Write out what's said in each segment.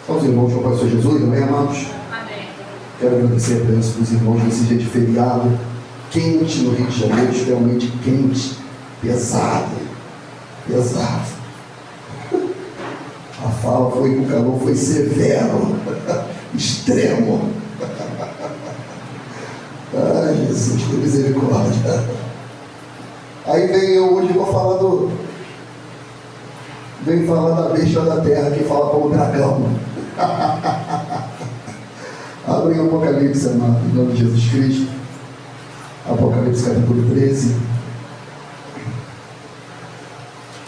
Aos irmãos com o Pai Senhor Jesus, amém, amados? Amém. Quero agradecer a presença dos irmãos nesse dia de feriado, quente no Rio de Janeiro, extremamente quente, pesado. A fala foi que o calor foi severo, extremo. Ai, Jesus, que misericórdia. Aí vem eu hoje, vou falar venho falar da besta da terra que fala como dragão. Abre o Apocalipse, amado, em nome de Jesus Cristo. Apocalipse capítulo 13.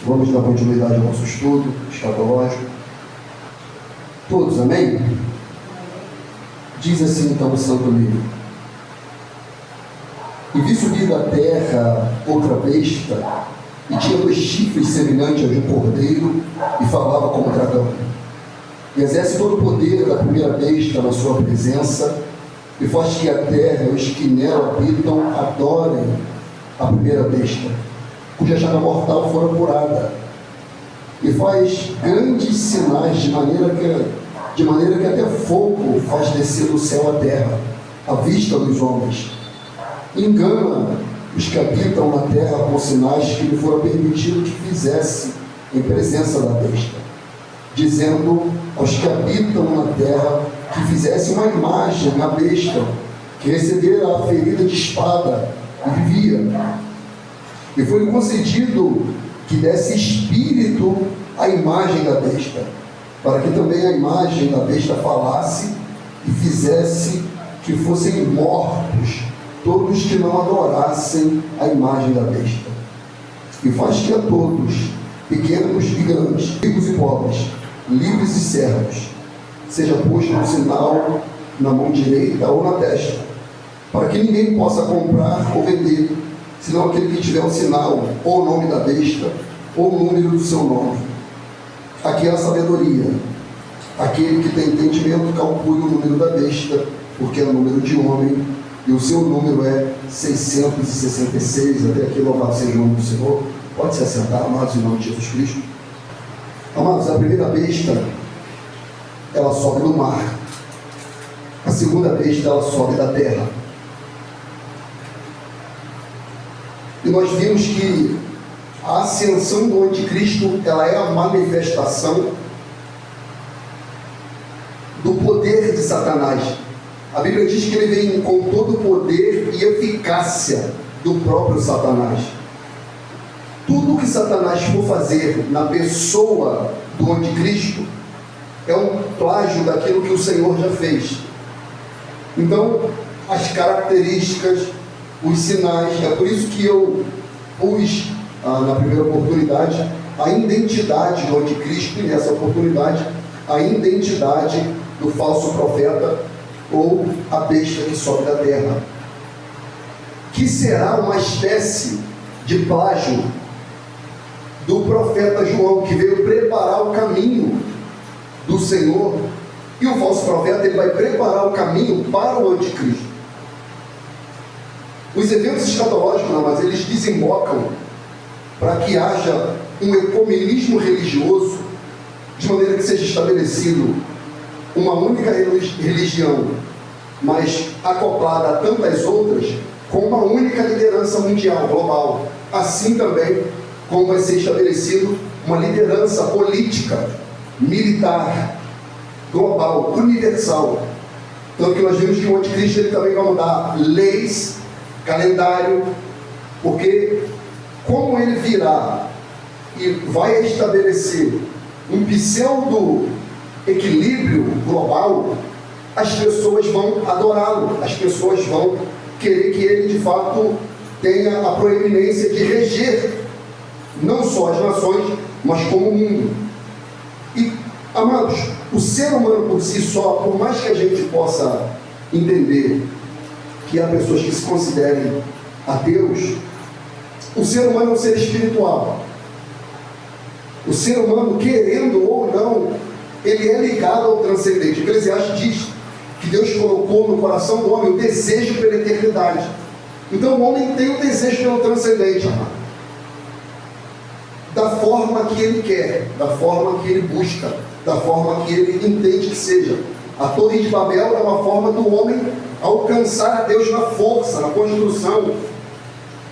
Vamos dar continuidade ao nosso estudo escatológico. Todos, amém? Diz assim então o Santo Livro: E vi subir da terra outra besta, e tinha 2 chifres semelhantes aos de um cordeiro, e falava como dragão. E exerce todo o poder da primeira besta na sua presença, e faz que a terra e os que nela habitam adorem a primeira besta, cuja chaga mortal fora curada. E faz grandes sinais, de maneira que até fogo faz descer do céu a terra, à vista dos homens. Engana os que habitam na terra com sinais que lhe fora permitido que fizesse em presença da besta, dizendo aos que habitam na terra que fizesse uma imagem na besta, que recebera a ferida de espada e vivia. E foi-lhe concedido que desse espírito à imagem da besta, para que também a imagem da besta falasse e fizesse que fossem mortos todos que não adorassem a imagem da besta. E faz que a todos, pequenos e grandes, ricos e pobres, livres e servos, seja posto um sinal na mão direita ou na testa, para que ninguém possa comprar ou vender, senão aquele que tiver o sinal, ou o nome da besta, ou o número do seu nome. Aqui é a sabedoria. Aquele que tem entendimento calcule o número da besta, porque é o número de homem, e o seu número é 666. Até aqui, louvado seja o nome do Senhor. Pode se assentar, amados, em nome de Jesus Cristo. Amados, a primeira besta, ela sobe do mar. A segunda besta, ela sobe da terra. E nós vimos que a ascensão do anticristo, ela é a manifestação do poder de Satanás. A Bíblia diz que ele vem com todo o poder e eficácia do próprio Satanás. Tudo que Satanás for fazer na pessoa do anticristo é um plágio daquilo que o Senhor já fez. Então, as características, os sinais, é por isso que eu pus na primeira oportunidade a identidade do anticristo, e nessa oportunidade a identidade do falso profeta, ou a besta que sobe da terra, que será uma espécie de plágio do profeta João, que veio preparar o caminho do Senhor. E o falso profeta, ele vai preparar o caminho para o anticristo. Os eventos escatológicos, mas eles desembocam para que haja um ecumenismo religioso, de maneira que seja estabelecido uma única religião, mas acoplada a tantas outras, com uma única liderança mundial, global. Assim também como vai ser estabelecido uma liderança política, militar, global, universal. Tanto que nós vimos que o anticristo ele também vai mudar leis, calendário, porque como ele virá e vai estabelecer um pseudo equilíbrio global, as pessoas vão adorá-lo, as pessoas vão querer que ele de fato tenha a proeminência de reger não só as nações, mas como o mundo. E, amados, o ser humano por si só, por mais que a gente possa entender que há pessoas que se considerem ateus, o ser humano é um ser espiritual. O ser humano, querendo ou não, ele é ligado ao transcendente. Eclesiastes diz que Deus colocou no coração do homem o desejo pela eternidade. Então o homem tem o desejo pelo transcendente, da forma que ele quer, da forma que ele busca. da forma que ele entende que seja. A Torre de Babel é uma forma do homem alcançar a Deus na força, na construção.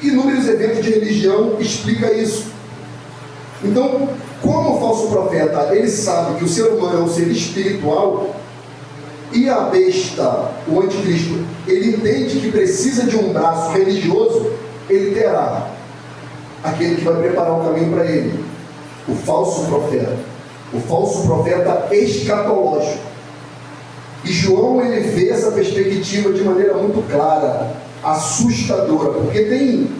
Inúmeros eventos de religião explicam isso. Então, como o falso profeta, ele sabe que o ser humano é um ser espiritual, e a besta, o anticristo, ele entende que precisa de um braço religioso, ele terá aquele que vai preparar o caminho para ele, o falso profeta escatológico. E João, ele vê essa perspectiva de maneira muito clara, assustadora, porque tem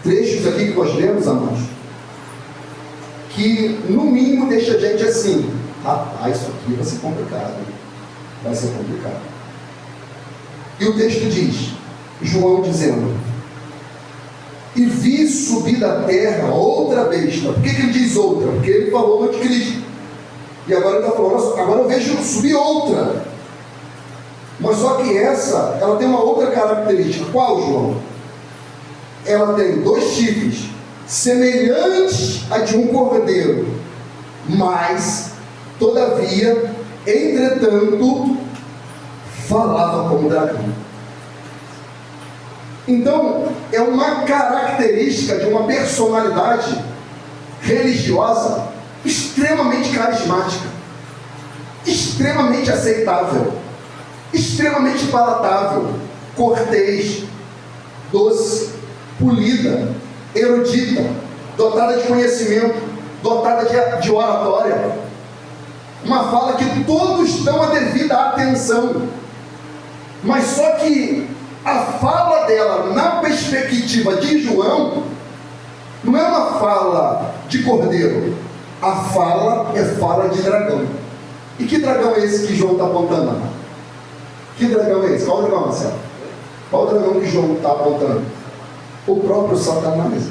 trechos aqui que nós lemos, amados, que no mínimo deixa a gente assim: rapaz, isso aqui vai ser complicado, vai ser complicado. E o texto diz, João dizendo: e vi subir da terra outra besta. Por que ele diz outra? Porque ele falou do anticristo, e agora ele está falando, agora eu vejo subir outra. Mas só que essa, ela tem uma outra característica. Qual, João? Ela tem 2 chifres, semelhantes a de um cordeiro, mas, todavia, entretanto, falava como dragão. Então, é uma característica de uma personalidade religiosa extremamente carismática, extremamente aceitável, extremamente palatável, cortês, doce, polida, erudita, dotada de conhecimento, dotada de oratória, uma fala que todos dão a devida atenção. Mas só que a fala dela, na perspectiva de João, não é uma fala de cordeiro, a fala é fala de dragão. E que dragão é esse que João está apontando? Que dragão é esse? Qual dragão, Marcelo? Qual dragão que João está apontando? O próprio Satanás.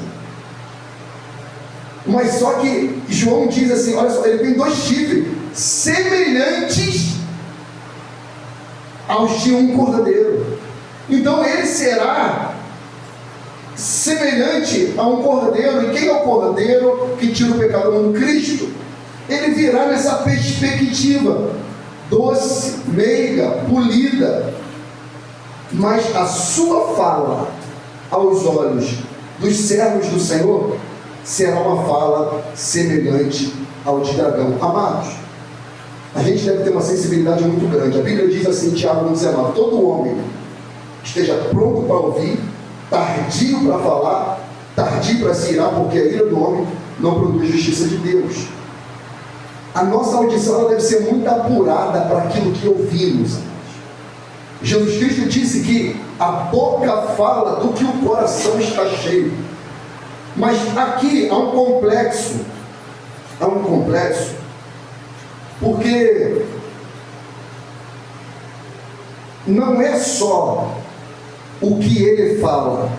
Mas só que João diz assim, olha só, ele tem 2 chifres semelhantes aos de um cordeiro. Então ele será semelhante a um cordeiro. E quem é o cordeiro que tira o pecado do mundo? Cristo. Ele virá nessa perspectiva doce, meiga, polida, mas a sua fala aos olhos dos servos do Senhor será uma fala semelhante ao de dragão. Amados, a gente deve ter uma sensibilidade muito grande. A Bíblia diz assim, Tiago 1,19: todo homem esteja pronto para ouvir, tardio para falar, tardio para se irar, porque a ira do homem não produz justiça de Deus. A nossa audição, ela deve ser muito apurada para aquilo que ouvimos. Jesus Cristo disse que a boca fala do que o coração está cheio. Mas aqui há um complexo, porque não é só o que ele fala,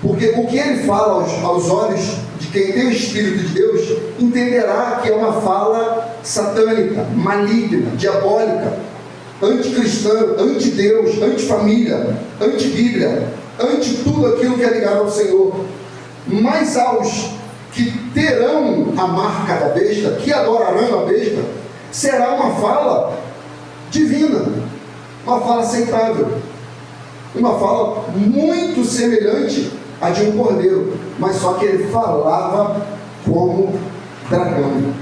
porque o que ele fala aos olhos de quem tem o Espírito de Deus entenderá que é uma fala satânica, maligna, diabólica, anticristã, anti-Deus, anti-família, anti-Bíblia, anti-tudo aquilo que é ligado ao Senhor. Mas aos que terão a marca da besta, que adorarão a besta, será uma fala divina, uma fala aceitável, uma fala muito semelhante a de um cordeiro, mas só que ele falava como dragão.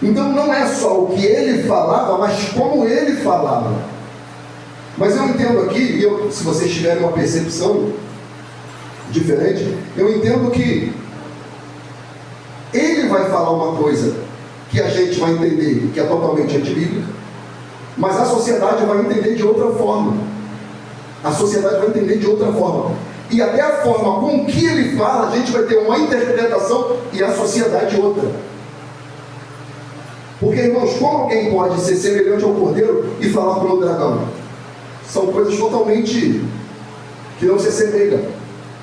Então não é só o que ele falava, mas como ele falava. Mas eu entendo aqui, se vocês tiverem uma percepção diferente, eu entendo que ele vai falar uma coisa que a gente vai entender que é totalmente antibíblica, mas a sociedade vai entender de outra forma. A sociedade vai entender de outra forma. E até a forma com que ele fala, a gente vai ter uma interpretação e a sociedade outra. Porque, irmãos, como alguém pode ser semelhante ao cordeiro e falar como o dragão? São coisas totalmente que não se assemelham,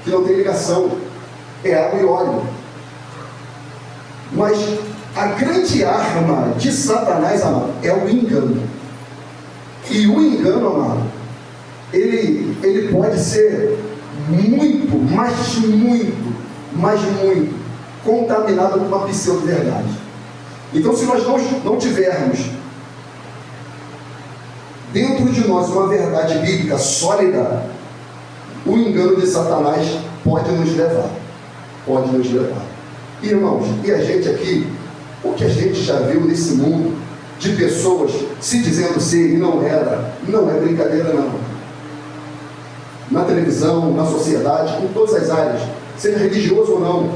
que não tem ligação. É água e óleo. Mas a grande arma de Satanás, amado, é o engano. E o engano, amado, ele pode ser muito, mas muito contaminado com uma pseudo-verdade. Então, se nós não tivermos dentro de nós uma verdade bíblica sólida, o engano de Satanás pode nos levar. Pode nos levar. Irmãos, e a gente aqui, o que a gente já viu nesse mundo de pessoas se dizendo ser e não era, não é brincadeira não. Na televisão, na sociedade, em todas as áreas, seja religioso ou não,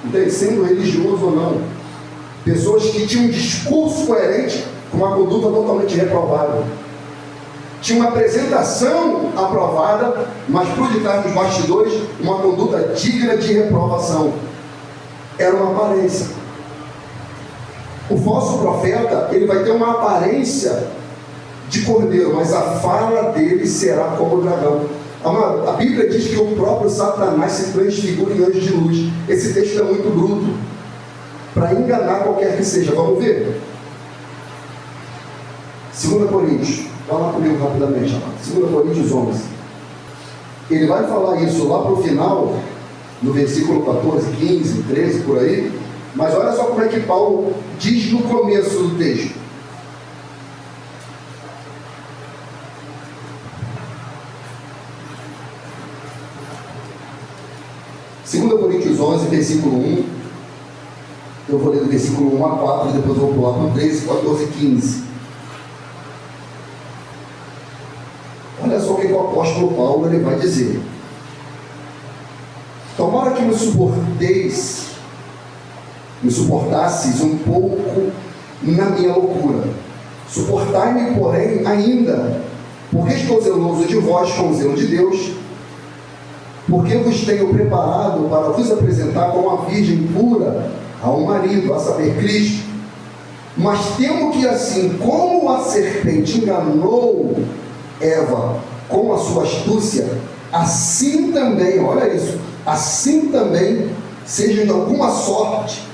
entende? Sendo religioso ou não, pessoas que tinham um discurso coerente com uma conduta totalmente reprovável, tinha uma apresentação aprovada, mas por detrás dos bastidores, uma conduta digna de reprovação. Era uma aparência. O falso profeta, ele vai ter uma aparência de cordeiro, mas a fala dele será como o dragão. A Bíblia diz que o próprio Satanás se transfigura em anjo de luz. Esse texto é muito bruto, para enganar qualquer que seja. Vamos ver? 2 Coríntios, vai lá comigo rapidamente, 2 Coríntios 11. Ele vai falar isso lá para o final, no versículo 14, 15, 13, por aí. Mas olha só como é que Paulo diz no começo do texto. Segunda Coríntios 11, versículo 1. Eu vou ler do versículo 1 a 4, depois eu vou pular para o 13, 14 e 15. Olha só o que o apóstolo Paulo ele vai dizer. Tomara que me suportasses um pouco na minha loucura. Suportai-me, porém, ainda, porque estou zeloso de vós com o zelo de Deus, porque vos tenho preparado para vos apresentar como a virgem pura a um marido, a saber, Cristo. Mas temo que assim como a serpente enganou Eva com a sua astúcia, assim também, olha isso, assim também sejam de alguma sorte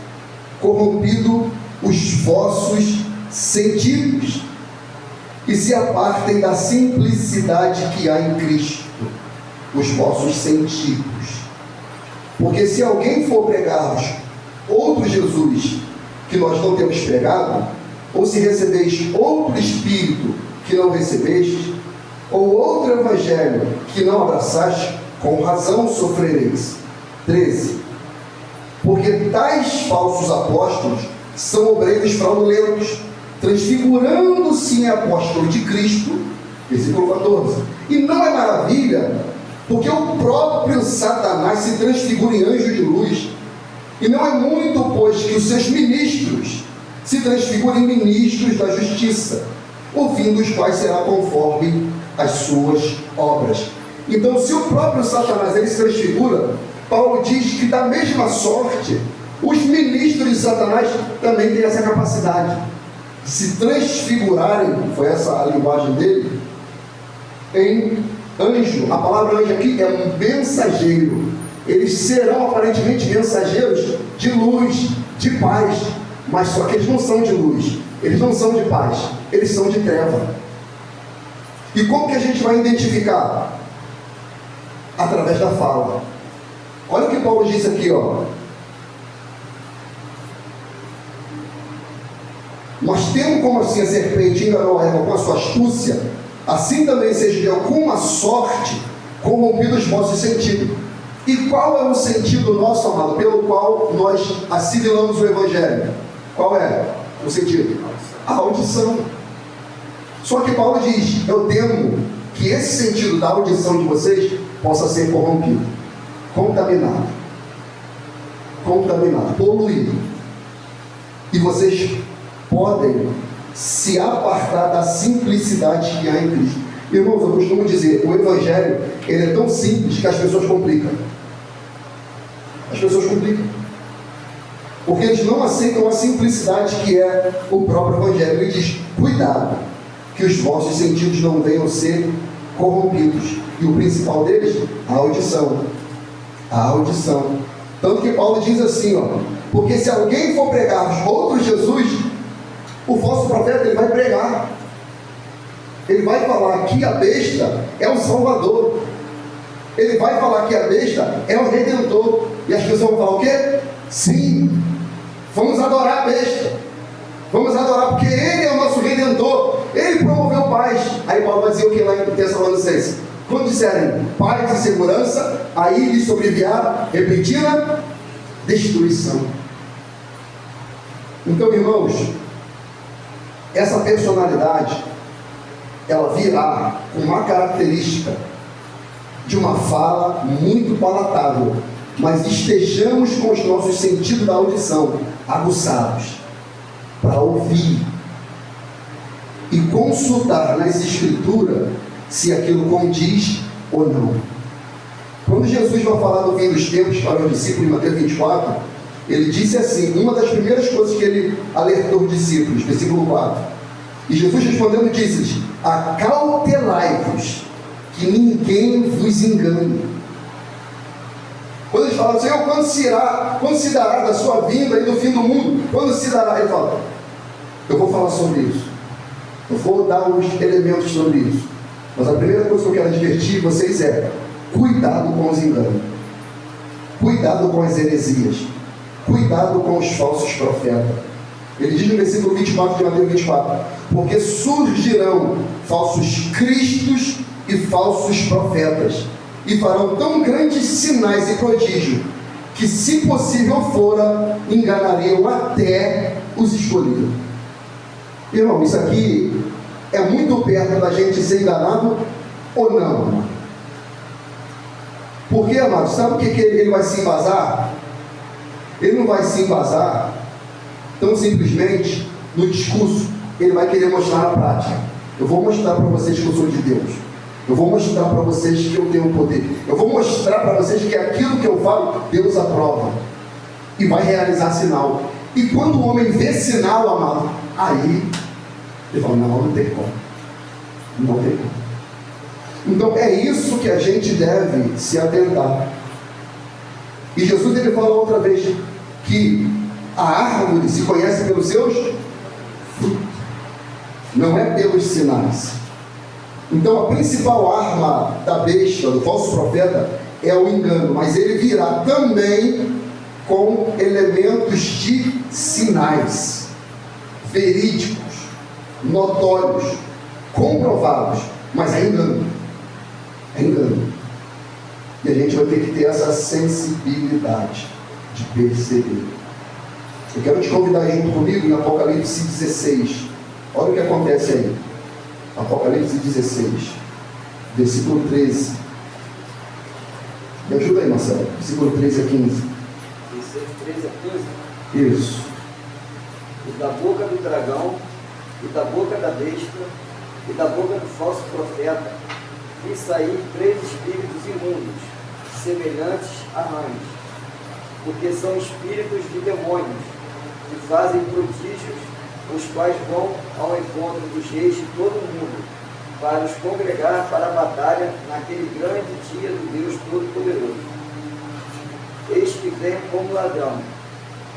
corrompido os vossos sentidos e se apartem da simplicidade que há em Cristo, os vossos sentidos. Porque se alguém for pregar-vos outro Jesus que nós não temos pregado, ou se recebeis outro Espírito que não recebestes, ou outro Evangelho que não abraçaste, com razão sofrereis. 13. Porque tais falsos apóstolos são obreiros fraudulentos, transfigurando-se em apóstolo de Cristo, versículo 14. E não é maravilha, porque o próprio Satanás se transfigura em anjo de luz. E não é muito, pois, que os seus ministros se transfigurem em ministros da justiça, o fim dos quais será conforme as suas obras. Então, se o próprio Satanás ele se transfigura, Paulo diz que da mesma sorte, os ministros de Satanás também têm essa capacidade de se transfigurarem, foi essa a linguagem dele, em anjo. A palavra anjo aqui é um mensageiro. Eles serão aparentemente mensageiros de luz, de paz, mas só que eles não são de luz, eles não são de paz, eles são de treva. E como que a gente vai identificar? Através da fala. Olha o que Paulo diz aqui, ó. Mas tendo como assim a serpente enganou a Eva com a sua astúcia, assim também seja de alguma sorte corrompido os vossos sentidos. E qual é o sentido nosso, amado, pelo qual nós assimilamos o Evangelho? Qual é o sentido? A audição. Só que Paulo diz, eu temo que esse sentido da audição de vocês possa ser corrompido, contaminado, poluído. E vocês podem se apartar da simplicidade que há em Cristo. Irmãos, eu costumo dizer, o Evangelho, ele é tão simples que as pessoas complicam. As pessoas complicam. Porque eles não aceitam a simplicidade que é o próprio Evangelho. Ele diz, cuidado, que os vossos sentidos não venham a ser corrompidos. E o principal deles, a audição. A audição. Tanto que Paulo diz assim, ó, porque se alguém for pregar outro Jesus, o falso profeta ele vai pregar. Ele vai falar que a besta é o Salvador. Ele vai falar que a besta é o Redentor. E as pessoas vão falar o quê? Sim, Vamos adorar a besta. Vamos adorar porque Ele é o nosso Redentor. Ele promoveu paz. Aí Paulo vai dizer o que lá em Tessalonicenses? Quando disserem paz e segurança, aí lhes sobrevirá repentina destruição. Então, irmãos, essa personalidade, ela virá com uma característica de uma fala muito palatável, mas estejamos com os nossos sentidos da audição aguçados para ouvir e consultar nas Escrituras se aquilo condiz ou não. Quando Jesus vai falar do fim dos tempos para os discípulos em Mateus 24, ele disse assim, uma das primeiras coisas que ele alertou os discípulos, versículo 4, e Jesus respondendo disse-lhes: acautelai-vos, que ninguém vos engane. Quando ele fala, Senhor, quando se dará da sua vinda e do fim do mundo? Quando se dará? Ele fala, eu vou falar sobre isso, eu vou dar os elementos sobre isso, mas a primeira coisa que eu quero advertir vocês é: cuidado com os enganos, cuidado com as heresias, cuidado com os falsos profetas. Ele diz no versículo 24 de Mateus 24, porque surgirão falsos cristos e falsos profetas, e farão tão grandes sinais e prodígios, que se possível fora, enganariam até os escolhidos. Irmão, isso aqui é muito perto da gente ser enganado ou não, amado? Porque, amado, sabe o que ele vai se embasar? Ele não vai se embasar tão simplesmente no discurso, ele vai querer mostrar na prática. Eu vou mostrar para vocês que eu sou de Deus, eu vou mostrar para vocês que eu tenho poder, eu vou mostrar para vocês que aquilo que eu falo, Deus aprova e vai realizar sinal. E quando o homem vê sinal, amado, aí ele fala, não tem como, não tem como. Então é isso que a gente deve se atentar. E Jesus ele fala outra vez que a árvore se conhece pelos seus frutos, não é pelos sinais. Então a principal arma da besta, do falso profeta, é o engano, mas ele virá também com elementos de sinais verídicos, notórios, comprovados, mas é engano. É engano. E a gente vai ter que ter essa sensibilidade de perceber. Eu quero te convidar junto comigo em Apocalipse 16. Olha o que acontece aí. Apocalipse 16, versículo 13. Me ajuda aí, Marcelo. Versículo 13 a 15. Versículo 13 a 15. Isso. E da boca do dragão, e da boca da besta, e da boca do falso profeta, vi sair 3 espíritos imundos, semelhantes a rãs, porque são espíritos de demônios, que fazem prodígios, os quais vão ao encontro dos reis de todo o mundo, para os congregar para a batalha naquele grande dia do Deus Todo-Poderoso. Eis que vem como ladrão.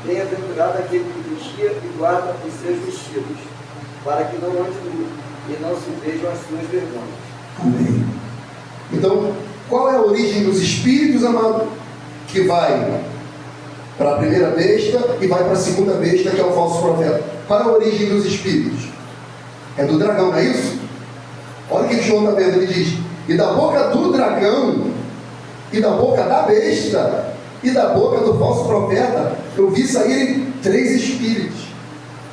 Bem-aventurado aquele que vigia e guarda os seus vestidos, para que não ande nu e não se vejam as suas vergonhas. Amém. Então, qual é a origem dos espíritos, amado? Que vai para a primeira besta e vai para a segunda besta, que é o falso profeta. Qual é a origem dos espíritos? É do dragão, não é isso? Olha o que João está vendo, ele diz: e da boca do dragão, e da boca da besta, e da boca do falso profeta, eu vi saírem 3 espíritos,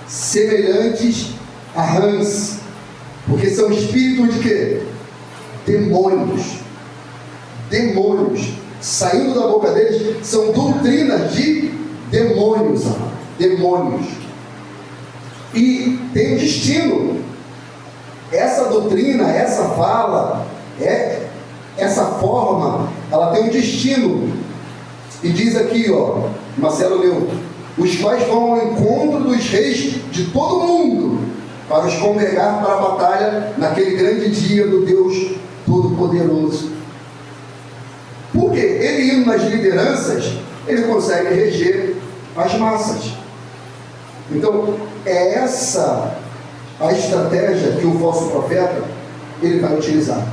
semelhantes a rãs, porque são espíritos de quê? Demônios. Demônios. Saindo da boca deles, são doutrinas de demônios, demônios. E tem um destino. Essa doutrina, essa fala, essa forma, ela tem um destino. E diz aqui, ó, Marcelo leu, os quais vão ao encontro dos reis de todo o mundo, para os congregar para a batalha naquele grande dia do Deus Todo-Poderoso. Porque ele indo nas lideranças, ele consegue reger as massas. Então, é essa a estratégia que o falso profeta ele vai utilizar.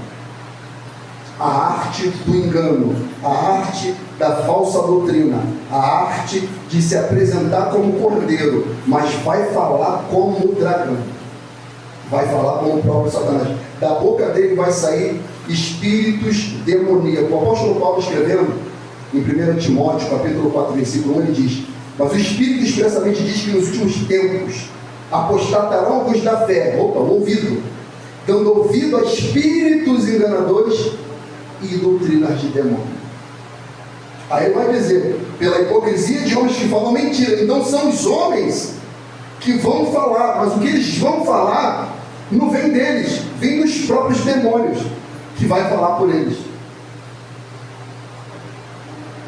a arte do engano, a arte da falsa doutrina, a arte de se apresentar como cordeiro, mas vai falar como dragão, vai falar como o próprio Satanás. Da boca dele vai sair espíritos demoníacos. O apóstolo Paulo, escrevendo em 1 Timóteo, capítulo 4, versículo 1, ele diz: mas o Espírito expressamente diz que nos últimos tempos apostatarão alguns da fé, ouvido, dando ouvido a espíritos enganadores e doutrinas de demônio. Aí ele vai dizer, pela hipocrisia de homens que falam mentira. Então são os homens que vão falar, mas o que eles vão falar não vem deles, vem dos próprios demônios, que vai falar por eles.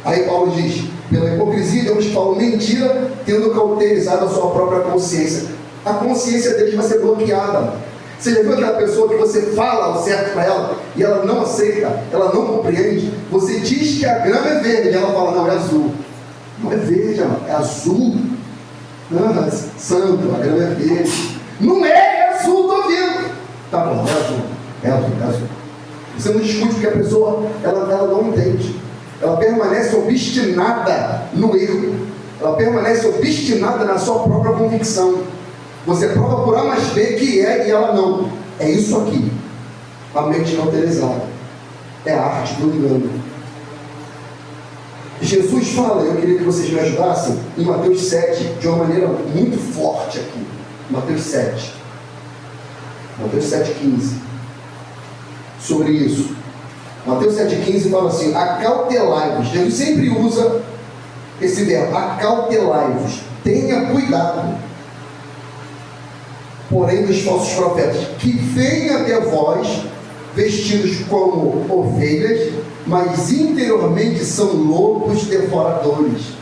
Aí Paulo diz, pela hipocrisia de homens que falam mentira, tendo cauterizado a sua própria consciência. A consciência deles vai ser bloqueada. Você já viu aquela pessoa que você fala o certo para ela e ela não aceita, ela não compreende? Você diz que a grama é verde e ela fala, não, é azul. Não é verde, é azul. Ah, santo, a grama é verde. Não é azul, estou vendo. Tá bom, é azul. Você não discute porque a pessoa, ela não entende. Ela permanece obstinada no erro. Ela permanece obstinada na sua própria convicção. Você prova por A mais B que é, e ela não. É isso aqui. A mente cauterizada. É a arte do engano. Jesus fala, eu queria que vocês me ajudassem, em Mateus 7, de uma maneira muito forte aqui. Mateus 7. Mateus 7,15. Sobre isso. Mateus 7,15 fala assim, acautelai-vos. Jesus sempre usa esse verbo, acautelai-vos. Tenha cuidado. Porém dos falsos profetas, que vêm até vós, vestidos como ovelhas, mas interiormente são lobos devoradores.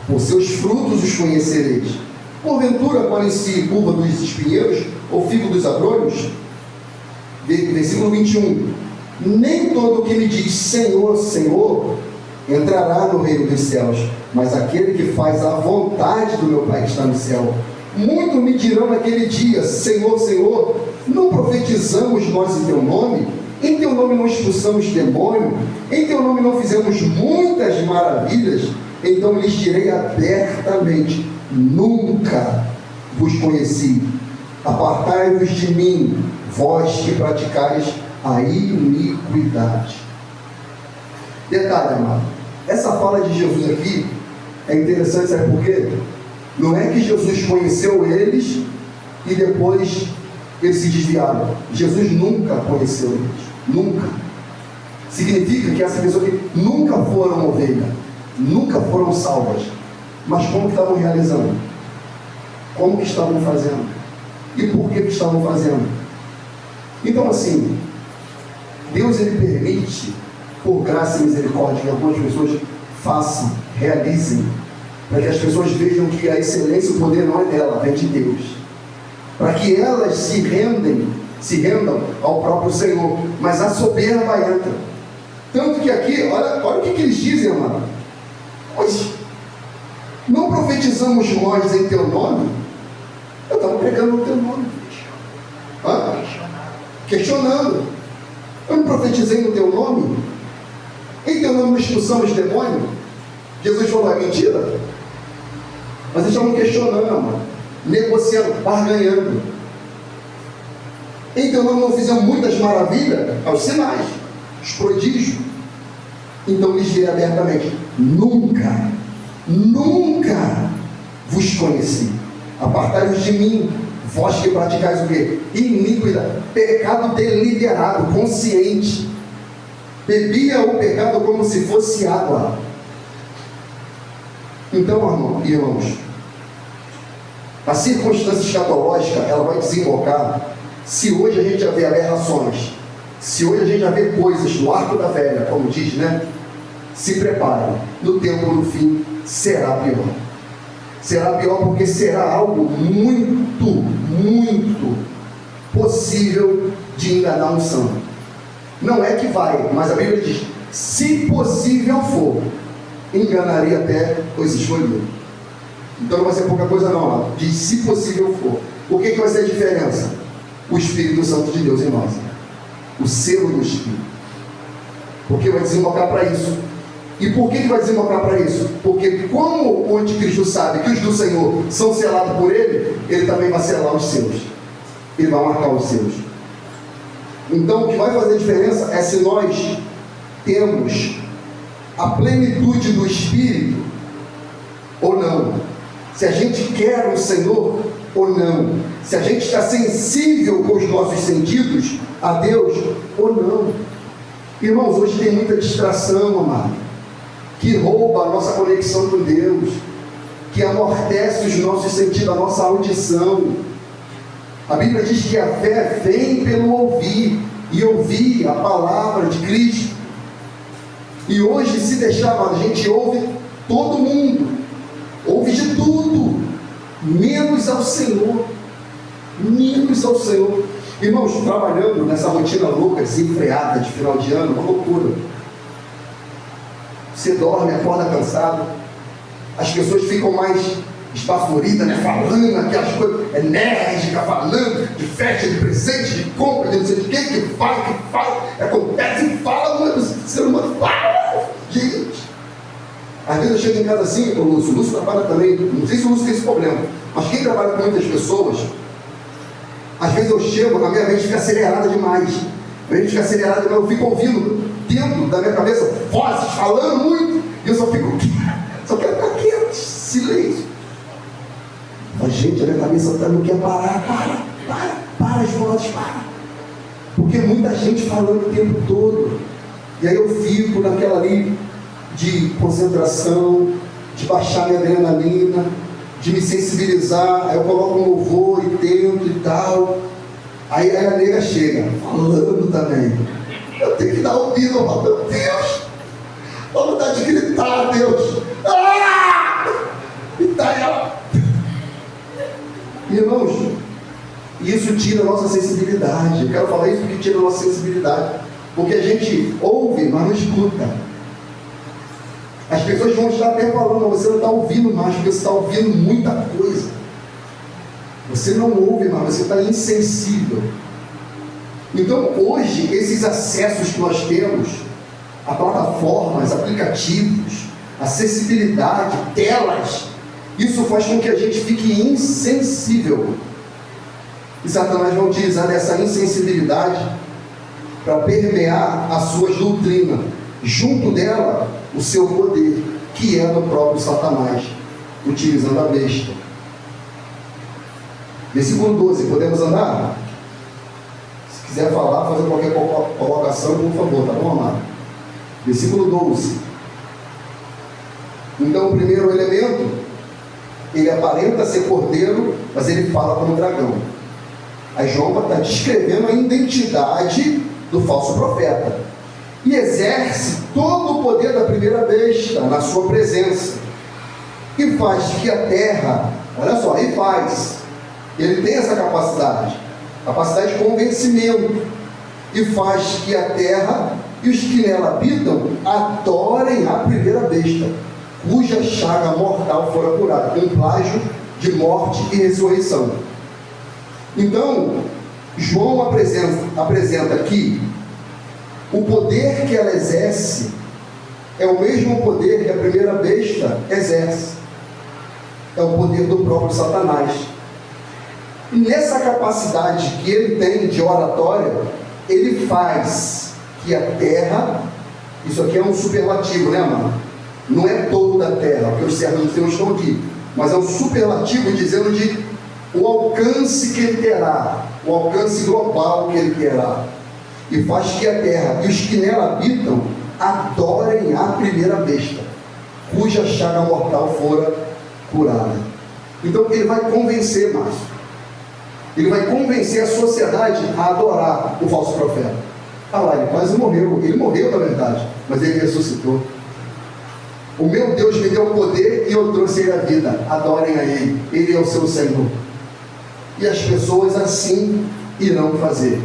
Por seus frutos os conhecereis. Porventura colhem-se uva dos espinheiros, ou figo dos abrolhos? Versículo 21. Nem todo o que me diz Senhor, Senhor, entrará no reino dos céus, mas aquele que faz a vontade do meu Pai que está no céu. Muito me dirão naquele dia, Senhor, Senhor, não profetizamos nós em teu nome? Em teu nome não expulsamos demônio? Em teu nome não fizemos muitas maravilhas? Então lhes direi abertamente, nunca vos conheci. Apartai-vos de mim, vós que praticais a iniquidade. Detalhe, amado, essa fala de Jesus aqui é interessante, sabe por quê? Não é que Jesus conheceu eles e depois eles se desviaram. Jesus nunca conheceu eles. Nunca. Significa que essa pessoa que nunca foram ovelha, nunca foram salvas. Mas como que estavam realizando? Como que estavam fazendo? E por que estavam fazendo? Então assim, Deus ele permite, por graça e misericórdia, que algumas pessoas façam, realizem, para que as pessoas vejam que a excelência e o poder não é dela, vem de Deus. Para que elas se rendam ao próprio Senhor. Mas a soberba entra. Tanto que aqui, olha o que eles dizem, amado. Pois, não profetizamos nós em teu nome? Eu estava pregando no teu nome. Questionando. Eu não profetizei no teu nome? Em teu nome não expulsamos demônio? Jesus falou, é mentira? Mas eles estavam questionando, negociando, barganhando. Em teu nome não fizemos muitas maravilhas? Aos sinais, os prodígios. Então lhes direi abertamente, nunca vos conheci. Apartai-vos de mim, vós que praticais o quê? Iniquidade, pecado deliberado, consciente. Bebia o pecado como se fosse água. Então, irmãos, a circunstância escatológica, ela vai desembocar, se hoje a gente já vê aberrações, se hoje a gente já vê coisas no arco da velha, como diz, né? Se preparem, no tempo do fim será pior. Será pior porque será algo muito possível de enganar um santo. Não é que vai, mas a Bíblia diz, se possível for, enganaria até os escolhidos. Então não vai ser pouca coisa não, diz se possível for. O que vai ser a diferença? O Espírito Santo de Deus em nós, o selo do Espírito. porque vai desembocar para isso. E por que vai desembocar para isso? Porque como o anticristo sabe que os do Senhor são selados por ele, ele também vai selar os seus. Ele vai marcar os seus. Então o que vai fazer diferença é se nós temos a plenitude do Espírito ou não. Se a gente quer o Senhor ou não. Se a gente está sensível com os nossos sentidos a Deus ou não. Irmãos, hoje tem muita distração, amado, que rouba a nossa conexão com Deus, que amortece os nossos sentidos, a nossa audição. A Bíblia diz que a fé vem pelo ouvir, e ouvir a palavra de Cristo. E hoje, se deixar, a gente ouve todo mundo, ouve de tudo, menos ao Senhor, menos ao Senhor. Irmãos, trabalhando nessa rotina louca, desenfreada de final de ano, uma loucura. Você dorme, acorda cansado, as pessoas ficam mais esbaforidas, né? Falando aquelas coisas enérgicas, falando de festa, de presente, de compra, de não sei de quem, que fala, acontece e fala, o ser humano fala, gente. Às vezes eu chego em casa assim, o Lúcio trabalha também, não sei se o Lúcio tem esse problema, mas quem trabalha com muitas pessoas, às vezes eu chego, a minha mente fica acelerada demais, eu fico ouvindo dentro da minha cabeça vozes falando muito, e eu só quero ficar quieto, silêncio. Mas gente, a minha cabeça não quer parar, para as vozes, para. Porque muita gente falando o tempo todo, e aí eu fico naquela ali de concentração, de baixar minha adrenalina, de me sensibilizar, aí eu coloco um louvor e tento e tal, aí a nega chega, falando também, eu tenho que dar ouvido, meu Deus, dá vontade de gritar, Deus, e tá ela, irmãos, isso tira a nossa sensibilidade. Eu quero falar isso porque tira a nossa sensibilidade, porque a gente ouve, mas não escuta. As pessoas vão estar até falando, você não está ouvindo mais, porque você está ouvindo muita coisa. Você não ouve mais, você está insensível. Então hoje, esses acessos que nós temos, a plataformas, aplicativos, acessibilidade, telas, isso faz com que a gente fique insensível. E Satanás vai utilizar dessa insensibilidade para permear as suas doutrinas, junto dela o seu poder, que é do próprio Satanás, utilizando a besta. Versículo 12, podemos andar? Se quiser falar, fazer qualquer colocação, por favor, tá bom, amado? Versículo 12. Então, o primeiro elemento, ele aparenta ser cordeiro, mas ele fala como dragão. Aí João está descrevendo a identidade do falso profeta. E exerce todo o poder da primeira besta na sua presença. E faz que a terra, olha só, ele tem essa capacidade de convencimento. E faz que a terra e os que nela habitam adorem a primeira besta, cuja chaga mortal fora curada, com plágio de morte e ressurreição. Então, João apresenta aqui o poder que ela exerce é o mesmo poder que a primeira besta exerce. É o poder do próprio Satanás. E nessa capacidade que ele tem de oratória, ele faz que a terra, isso aqui é um superlativo, né, mano? Não é toda a terra, porque os servos do Senhor estão aqui, mas é um superlativo dizendo de o alcance que ele terá, o alcance global que ele terá. E faz que a terra e os que nela habitam adorem a primeira besta, cuja chaga mortal fora curada. Então ele vai convencer, Márcio, ele vai convencer a sociedade a adorar o falso profeta. Ah lá, ele quase morreu, ele morreu na verdade, mas ele ressuscitou. O meu Deus me deu o poder e eu trouxe ele à vida, adorem a ele é o seu Senhor. E as pessoas assim irão fazer.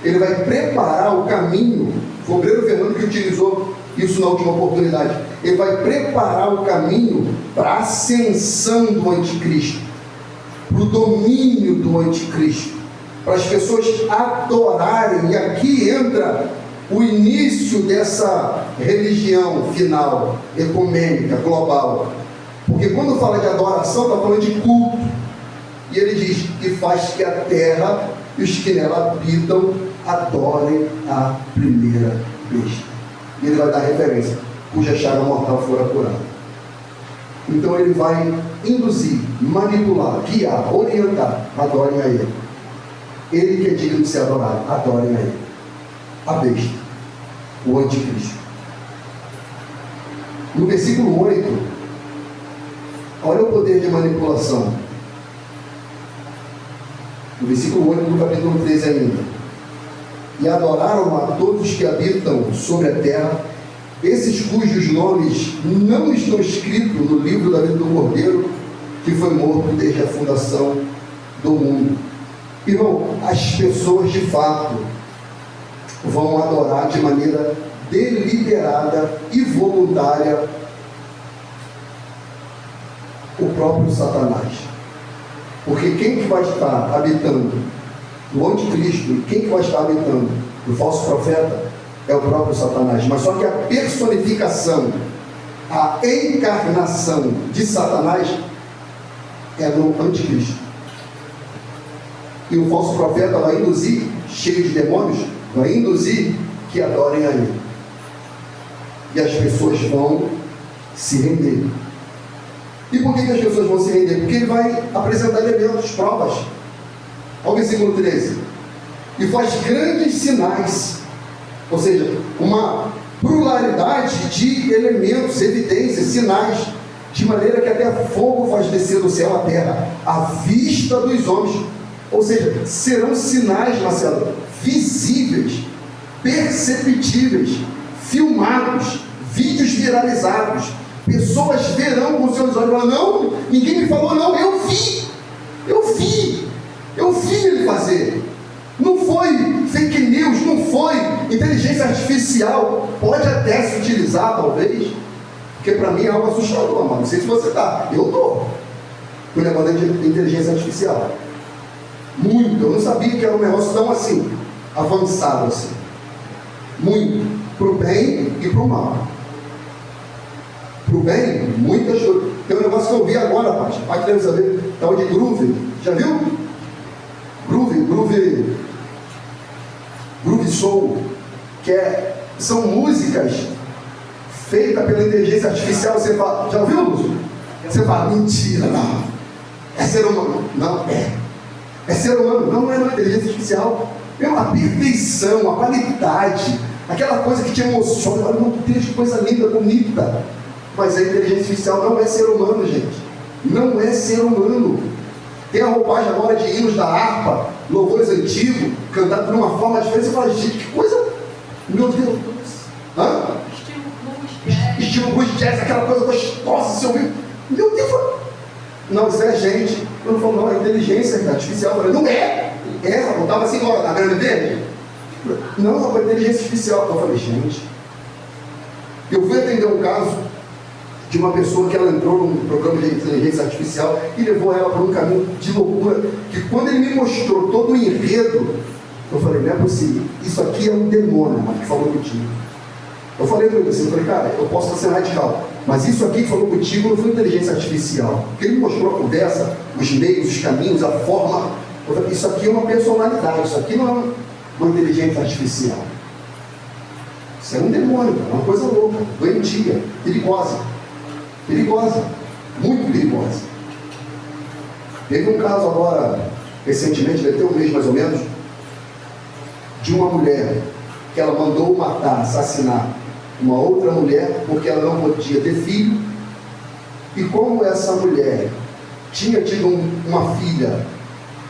Ele vai preparar o caminho. Foi o obreiro Fernando que utilizou isso na última oportunidade. Ele vai preparar o caminho para a ascensão do anticristo, para o domínio do anticristo, para as pessoas adorarem. E aqui entra o início dessa religião final, ecumênica, global. Porque quando fala de adoração, está falando de culto. E ele diz: e faz que a terra e os que nela habitam adorem a primeira besta. E ele vai dar referência: cuja chaga mortal fora curada. Então ele vai induzir, manipular, guiar, orientar. Adorem a ele. Ele que é digno de ser adorado, adorem a ele. A besta, o anticristo. No versículo 8, olha o poder de manipulação. No versículo 8 do capítulo 13 ainda: e adoraram a todos os que habitam sobre a terra, esses cujos nomes não estão escritos no livro da vida do Cordeiro, que foi morto desde a fundação do mundo. Irmão, as pessoas de fato vão adorar de maneira deliberada e voluntária o próprio Satanás. Porque quem que vai estar habitando o anticristo e quem que vai estar habitando o falso profeta é o próprio Satanás. Mas só que a personificação, a encarnação de Satanás é no anticristo. E o falso profeta vai induzir, cheio de demônios, vai induzir que adorem a ele. E as pessoas vão se render. E por que as pessoas vão se render? Porque ele vai apresentar elementos, provas. Olha o versículo 13. E faz grandes sinais, ou seja, uma pluralidade de elementos, evidências, sinais, de maneira que até fogo faz descer do céu à terra, à vista dos homens. Ou seja, serão sinais, Marcelo, visíveis, perceptíveis, filmados, vídeos viralizados. Pessoas verão com seus olhos e falam: não, ninguém me falou, não, eu vi ele fazer. Não foi fake news, não foi inteligência artificial. Pode até se utilizar, talvez, porque para mim é algo assustador, mas não sei se você está. Eu estou com o negócio de inteligência artificial. Muito, eu não sabia que era um negócio tão assim, avançado assim. Muito, para o bem e para o mal. Para o bem, muitas coisas. Tem um negócio que eu vi agora, pai que deve saber, tal de Groove. Já viu? Groove Soul, que são músicas feitas pela inteligência artificial. Você fala, já ouviu, Lúcio? Você fala: mentira, não. É ser humano. Não, é ser humano, não é inteligência artificial. A perfeição, a qualidade, aquela coisa que te emociona. Fala: meu Deus, que coisa linda, bonita. Mas a inteligência artificial não é ser humano, gente. Não é ser humano. Tem a roupagem agora de hinos da harpa, louvores antigos, cantados de uma forma diferente. Você fala: gente, que coisa. Meu Deus. Hã? Estilo blues jazz, aquela coisa gostosa, você ouviu? Meu Deus. Não, isso é gente. Eu não falo, não, é inteligência artificial. Eu falei: não é. Não estava assim agora, na grande verde? Não, foi inteligência artificial. Eu falei: gente. Eu fui atender um caso de uma pessoa que ela entrou num programa de inteligência artificial e levou ela para um caminho de loucura, que quando ele me mostrou todo o enredo, eu falei: não é possível, isso aqui é um demônio, mano, que falou contigo. Eu falei para ele assim, cara, eu posso estar sendo radical, mas isso aqui que falou contigo não foi inteligência artificial, porque ele mostrou a conversa, os meios, os caminhos, a forma. Eu falei: isso aqui é uma personalidade, isso aqui não é uma inteligência artificial. Isso é um demônio, é uma coisa louca, doentia, perigosa, muito perigosa. Teve um caso agora, recentemente, deve ter um mês mais ou menos, de uma mulher que ela mandou matar, assassinar uma outra mulher porque ela não podia ter filho, e como essa mulher tinha tido uma filha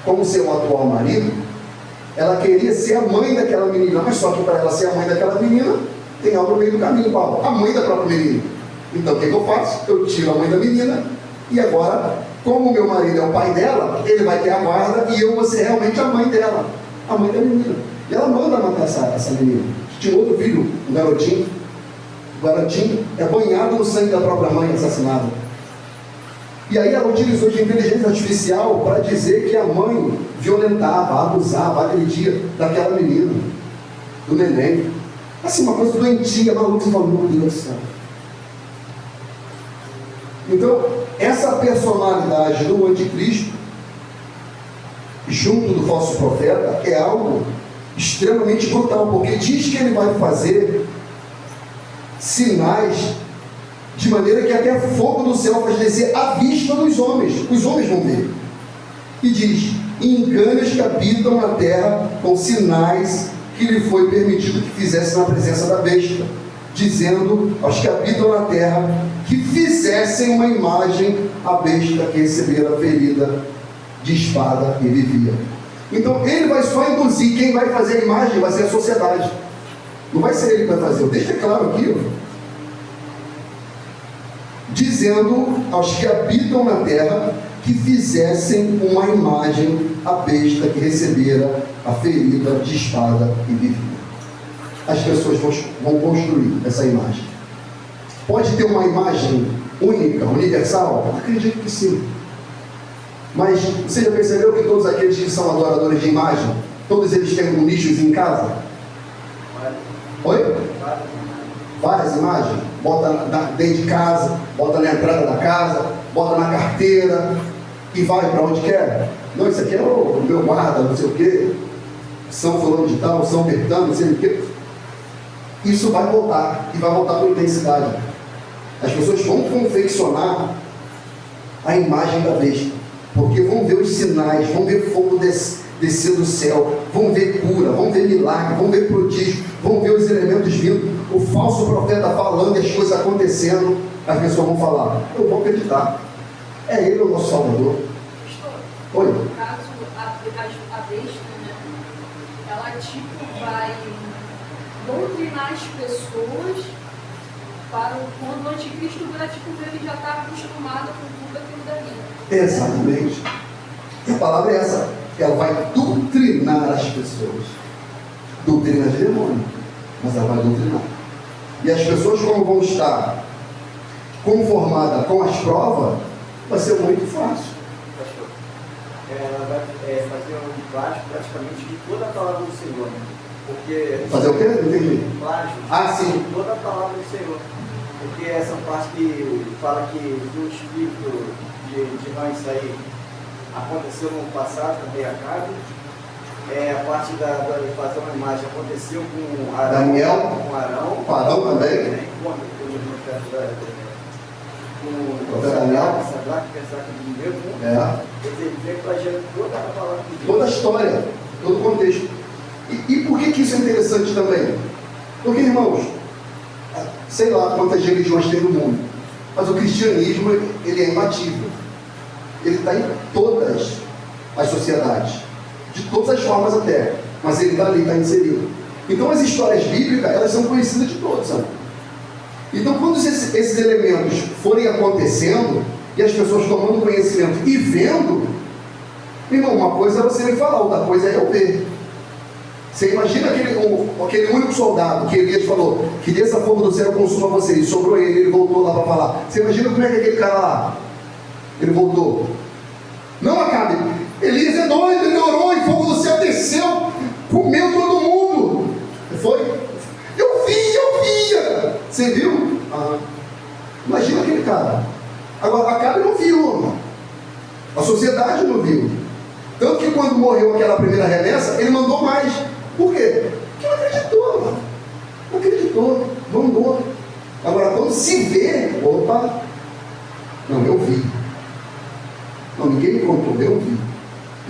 com o seu atual marido, ela queria ser a mãe daquela menina, mas só que para ela ser a mãe daquela menina tem algo no meio do caminho, Paulo, a mãe da própria menina. Então o que eu faço? Eu tiro a mãe da menina, e agora, como o meu marido é o pai dela, ele vai ter a guarda e eu vou ser realmente a mãe dela, a mãe da menina. E ela manda matar essa menina. Tinha outro filho, um garotinho. O garotinho é banhado no sangue da própria mãe assassinada. E aí ela utilizou de inteligência artificial para dizer que a mãe violentava, abusava, agredia daquela menina, do neném. Assim, uma coisa doentia, maluca, você fala, meu Deus do céu. Então, essa personalidade do anticristo, junto do falso profeta, é algo extremamente brutal, porque diz que ele vai fazer sinais de maneira que até fogo do céu faz descer à vista dos homens. Os homens vão ver. E diz: engane os que habitam na terra com sinais que lhe foi permitido que fizesse na presença da besta, dizendo aos que habitam na terra que fizessem uma imagem à besta que recebera ferida de espada e vivia. Então ele vai só induzir. Quem vai fazer a imagem vai ser a sociedade, não vai ser ele que vai fazer. Deixa claro aqui, dizendo aos que habitam na terra que fizessem uma imagem à besta que recebera a ferida de espada e vivia. As pessoas vão construir essa imagem. Pode ter uma imagem única, universal? Acredito que sim. Mas você já percebeu que todos aqueles que são adoradores de imagem, todos eles têm um nichos em casa? Oi? Várias imagens. Bota dentro de casa, bota na entrada da casa, bota na carteira e vai para onde quer. Não, isso aqui é o meu guarda, não sei o quê, São Fulano de Tal, São Bertano, não sei o quê. Isso vai voltar, e vai voltar com intensidade. As pessoas vão confeccionar a imagem da besta, porque vão ver os sinais, vão ver fogo descer do céu, vão ver cura, vão ver milagre, vão ver prodígio, vão ver os elementos vindo, o falso profeta falando e as coisas acontecendo. As pessoas vão falar: eu vou acreditar, é ele o nosso Salvador. Oi? No caso, a besta, né, ela vai doutrinar as pessoas para quando o anticristo ele já está acostumado com tudo aquilo dali. Exatamente. E a palavra é essa. Ela vai doutrinar as pessoas. Doutrina de demônio, mas ela vai doutrinar. E as pessoas, como vão estar conformadas com as provas, vai ser muito fácil. Pastor, ela vai fazer um plágio praticamente de toda a palavra do Senhor. Porque Fazer o quê? Não entendi. Plágio Sim. de toda a palavra do Senhor. Porque essa parte que fala que o espírito de nós aí aconteceu no passado com o rei Acabe, a parte de fazer uma imagem aconteceu com Arão, Daniel, com Arão, com Arão também, com o Daniel, Sadraque, Mesaque e Abednego, ele veio plagiando toda a palavra de Deus. toda a história, todo o contexto. E por que isso é interessante também? Porque, irmãos, sei lá quantas religiões tem no mundo, mas o cristianismo, ele é imbatível. Ele está em todas as sociedades, de todas as formas até, mas ele está ali, está inserido. Então as histórias bíblicas, elas são conhecidas de todos, sabe? Então quando esses elementos forem acontecendo, e as pessoas tomando conhecimento e vendo, irmão, uma coisa é você me falar, outra coisa é eu ver. Você imagina aquele único soldado que Elias falou, que desça fogo do céu consuma vocês, sobrou ele voltou lá para falar. Você imagina como é que aquele cara lá, ele voltou. Não, Acabe, Elias é doido, ele orou e fogo do céu desceu, comeu todo mundo. Foi? Eu via. Você viu? Imagina aquele cara. Agora, Acabe não viu, irmão. A sociedade não viu. Tanto que quando morreu aquela primeira remessa, ele mandou mais. Por quê? Porque não acreditou, mano. Não acreditou, mandou. Agora, quando se vê, opa, não, eu vi. Não, ninguém me contou, eu vi.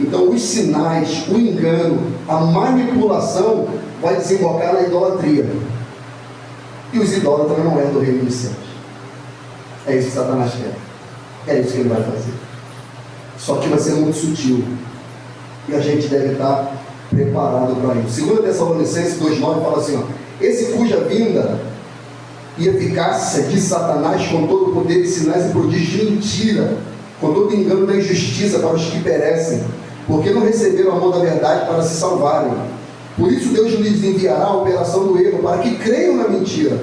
Então, os sinais, o engano, a manipulação vai desembocar na idolatria. E os idólatras não é do reino dos céus. É isso que Satanás quer. É isso que ele vai fazer. Só que vai ser muito sutil. E a gente deve estar preparado para isso. 2 Tessalonicenses 2,9 fala assim: esse cuja vinda e eficácia de Satanás com todo o poder e sinais e prodígios de mentira, com todo o engano da injustiça para os que perecem, porque não receberam o amor da verdade para se salvarem. Por isso Deus lhes enviará a operação do erro, para que creiam na mentira,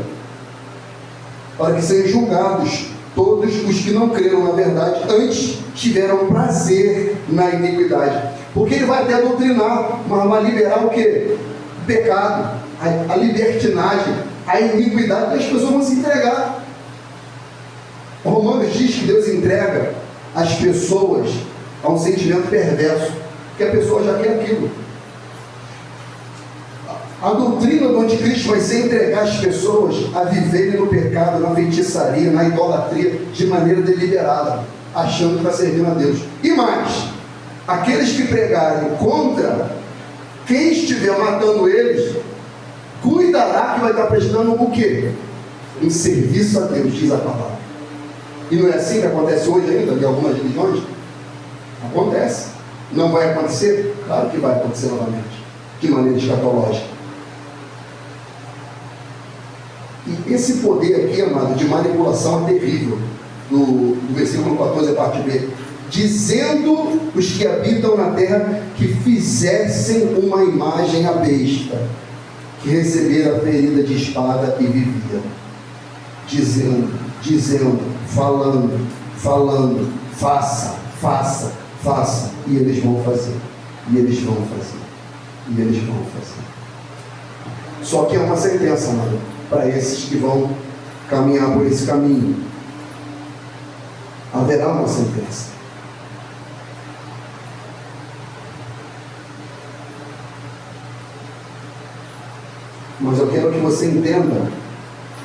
para que sejam julgados todos os que não creram na verdade, antes tiveram prazer na iniquidade. Porque ele vai até doutrinar, mas vai liberar o quê? o pecado, a libertinagem, a iniquidade, as pessoas vão se entregar. Romanos diz que Deus entrega as pessoas a um sentimento perverso, que a pessoa já quer aquilo. A doutrina do anticristo vai ser entregar as pessoas a viverem no pecado, na feitiçaria, na idolatria, de maneira deliberada, achando que está servindo a Deus. E mais, aqueles que pregarem contra quem estiver matando eles, cuidará que vai estar prestando o quê? Um serviço a Deus, diz a palavra. E não é assim que acontece hoje ainda, em algumas religiões? Acontece. Não vai acontecer? Claro que vai acontecer novamente, de maneira escatológica. E esse poder aqui, amado, de manipulação é terrível. Do versículo 14, a parte B. Dizendo os que habitam na terra que fizessem uma imagem à besta, que recebera a ferida de espada e vivia. Dizendo, falando, faça. E eles vão fazer. Só que é uma sentença, amado, para esses que vão caminhar por esse caminho. Haverá uma sentença. Mas eu quero que você entenda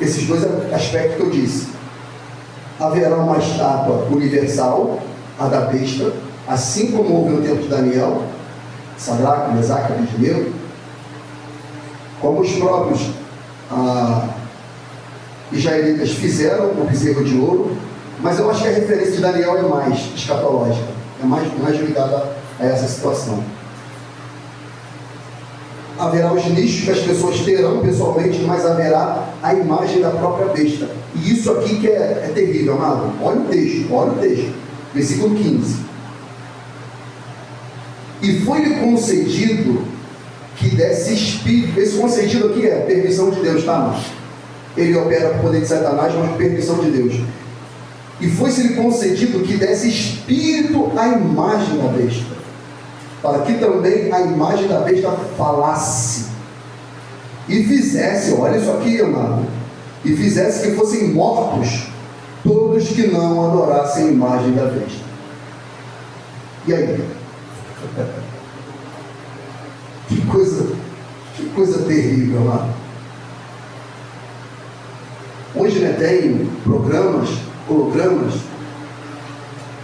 esses dois aspectos que eu disse. Haverá uma estátua universal, a da besta, assim como houve no tempo de Daniel, Sadraque, Mesaque, Abednego, como os próprios israelitas fizeram o bezerro de ouro. Mas eu acho que a referência de Daniel é mais escatológica, é mais ligada a essa situação. Haverá os nichos que as pessoas terão pessoalmente, mas haverá a imagem da própria besta. E isso aqui que é terrível, amado. Olha o texto, versículo 15. E foi-lhe concedido que desse espírito. Esse concedido aqui é permissão de Deus, tá, amado? Ele opera por poder de Satanás, mas por permissão de Deus. E foi-se-lhe concedido que desse espírito à imagem da besta, para que também a imagem da besta falasse e fizesse, olha isso aqui, amado, e fizesse que fossem mortos todos que não adorassem a imagem da besta. E aí? Que coisa terrível, amado. Hoje, né, tem hologramas,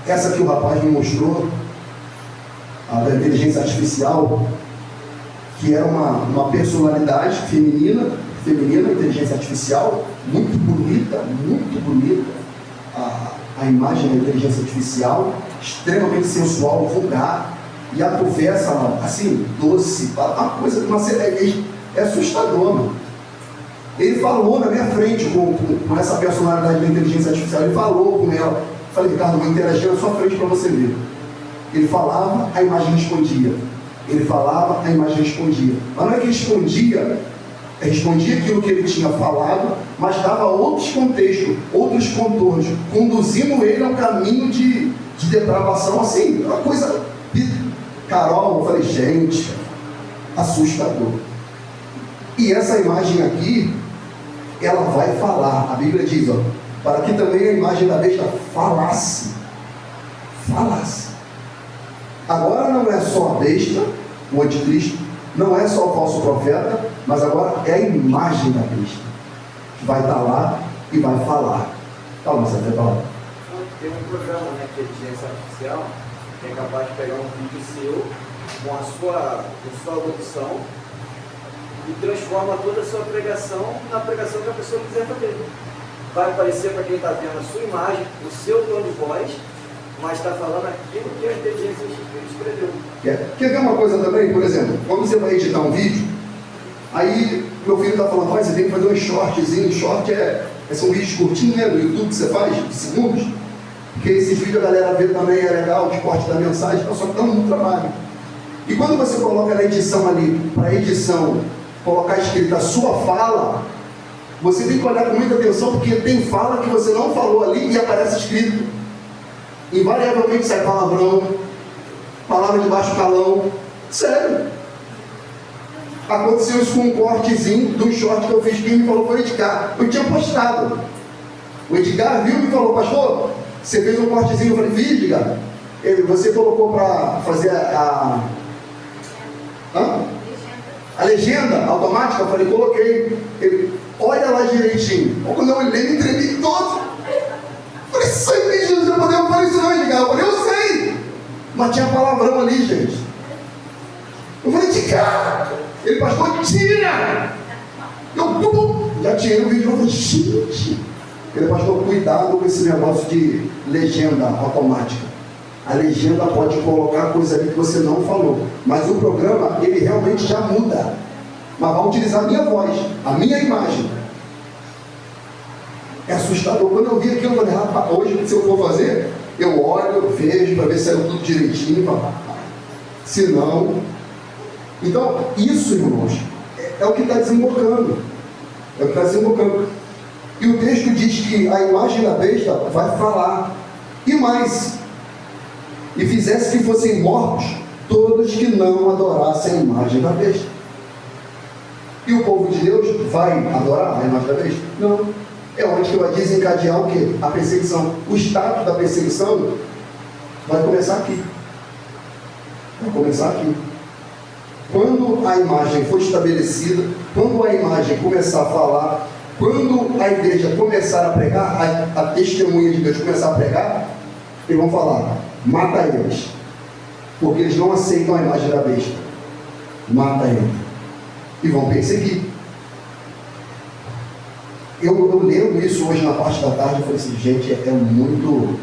essa que o rapaz me mostrou, a da inteligência artificial, que era uma personalidade feminina, inteligência artificial, muito bonita, a imagem da inteligência artificial, extremamente sensual, vulgar, e a conversa, assim, doce, uma coisa, é assustador, mano. Ele falou na minha frente com essa personalidade da inteligência artificial, ele falou com ela. Eu falei, Ricardo, vou interagir na sua frente para você ver. Ele falava, a imagem respondia. Ele falava, a imagem respondia. Mas não é que respondia aquilo que ele tinha falado, mas dava outros contextos, outros contornos, conduzindo ele a um caminho de depravação, assim, uma coisa. Carol, eu falei, gente, assustador. E essa imagem aqui, ela vai falar. A Bíblia diz, ó, para que também a imagem da besta falasse. Agora não é só a besta, o anticristo, não é só o falso profeta, mas agora é a imagem da besta que vai estar lá e vai falar. Calma, você vai falar. Tem um programa, né, de inteligência artificial, que é capaz de pegar um vídeo seu com a sua locução e transforma toda a sua pregação na pregação que a pessoa quiser fazer. Vai aparecer para quem está vendo a sua imagem, o seu tom de voz, mas está falando aquilo que a inteligência escreveu. Quer ver uma coisa também? Por exemplo, quando você vai editar um vídeo, aí meu filho está falando, você tem que fazer um shortzinho. Short são vídeos curtinhos, né, no YouTube que você faz, de segundos, porque esses vídeos a galera vê também, é legal, de corte da mensagem, só que dá muito trabalho. E quando você coloca na edição ali, para a edição, colocar escrita a sua fala, você tem que olhar com muita atenção, porque tem fala que você não falou ali e aparece escrito. Invariavelmente sai palavrão, palavra de baixo calão. Sério. Aconteceu isso com um cortezinho do short que eu fiz, quem me falou foi o Edgar. Eu tinha postado. O Edgar viu e me falou, pastor, você fez um cortezinho. Eu falei, fiz, Edgar. Você colocou para fazer a legenda automática? Eu falei, coloquei. Ele, olha lá direitinho. Quando eu olhei, me tremi todo. Eu falei, sangue de Jesus, eu não fazer isso não, Edgar. Eu falei, eu sei. Mas tinha palavrão ali, gente. Eu falei, Edgar. Ele, pastor, tira. Eu, já tirei o vídeo. Eu falei, gente. Ele, pastor, cuidado com esse negócio de legenda automática. A legenda pode colocar coisa ali que você não falou, mas o programa, ele realmente já muda, mas vai utilizar a minha voz, a minha imagem. É assustador. Quando eu vi aquilo, eu falei, rapaz, hoje, se eu for fazer, eu olho, eu vejo para ver se saiu tudo direitinho, se não. Então, isso, irmãos, é o que está desembocando. É o que está desembocando. E o texto diz que a imagem da besta vai falar. E mais, e fizesse que fossem mortos todos que não adorassem a imagem da besta. E o povo de Deus vai adorar a imagem da besta? Não. É onde que vai desencadear o quê? A perseguição. O status da perseguição vai começar aqui. Vai começar aqui. Quando a imagem for estabelecida, quando a imagem começar a falar, quando a igreja começar a pregar, a testemunha de Deus começar a pregar, eles vão falar, mata eles, porque eles não aceitam a imagem da besta. Mata ele. E vão perseguir. Eu lendo isso hoje na parte da tarde, eu falei assim, gente, é muito...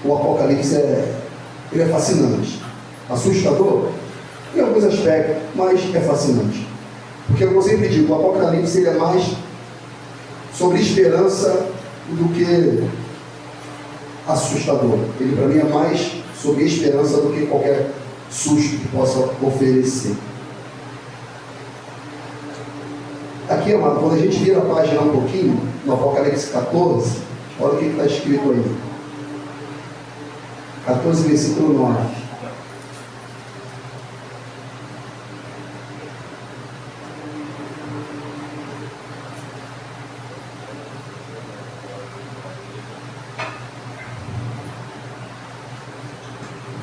O Apocalipse ele é fascinante. Assustador em alguns aspectos, mas é fascinante. Porque eu sempre digo, o Apocalipse ele é mais sobre esperança do que assustador. Ele para mim é mais sobre esperança do que qualquer susto que possa oferecer. Aqui, amado, quando a gente vira a página um pouquinho, no Apocalipse 14, olha o que está escrito aí. 14, versículo 9.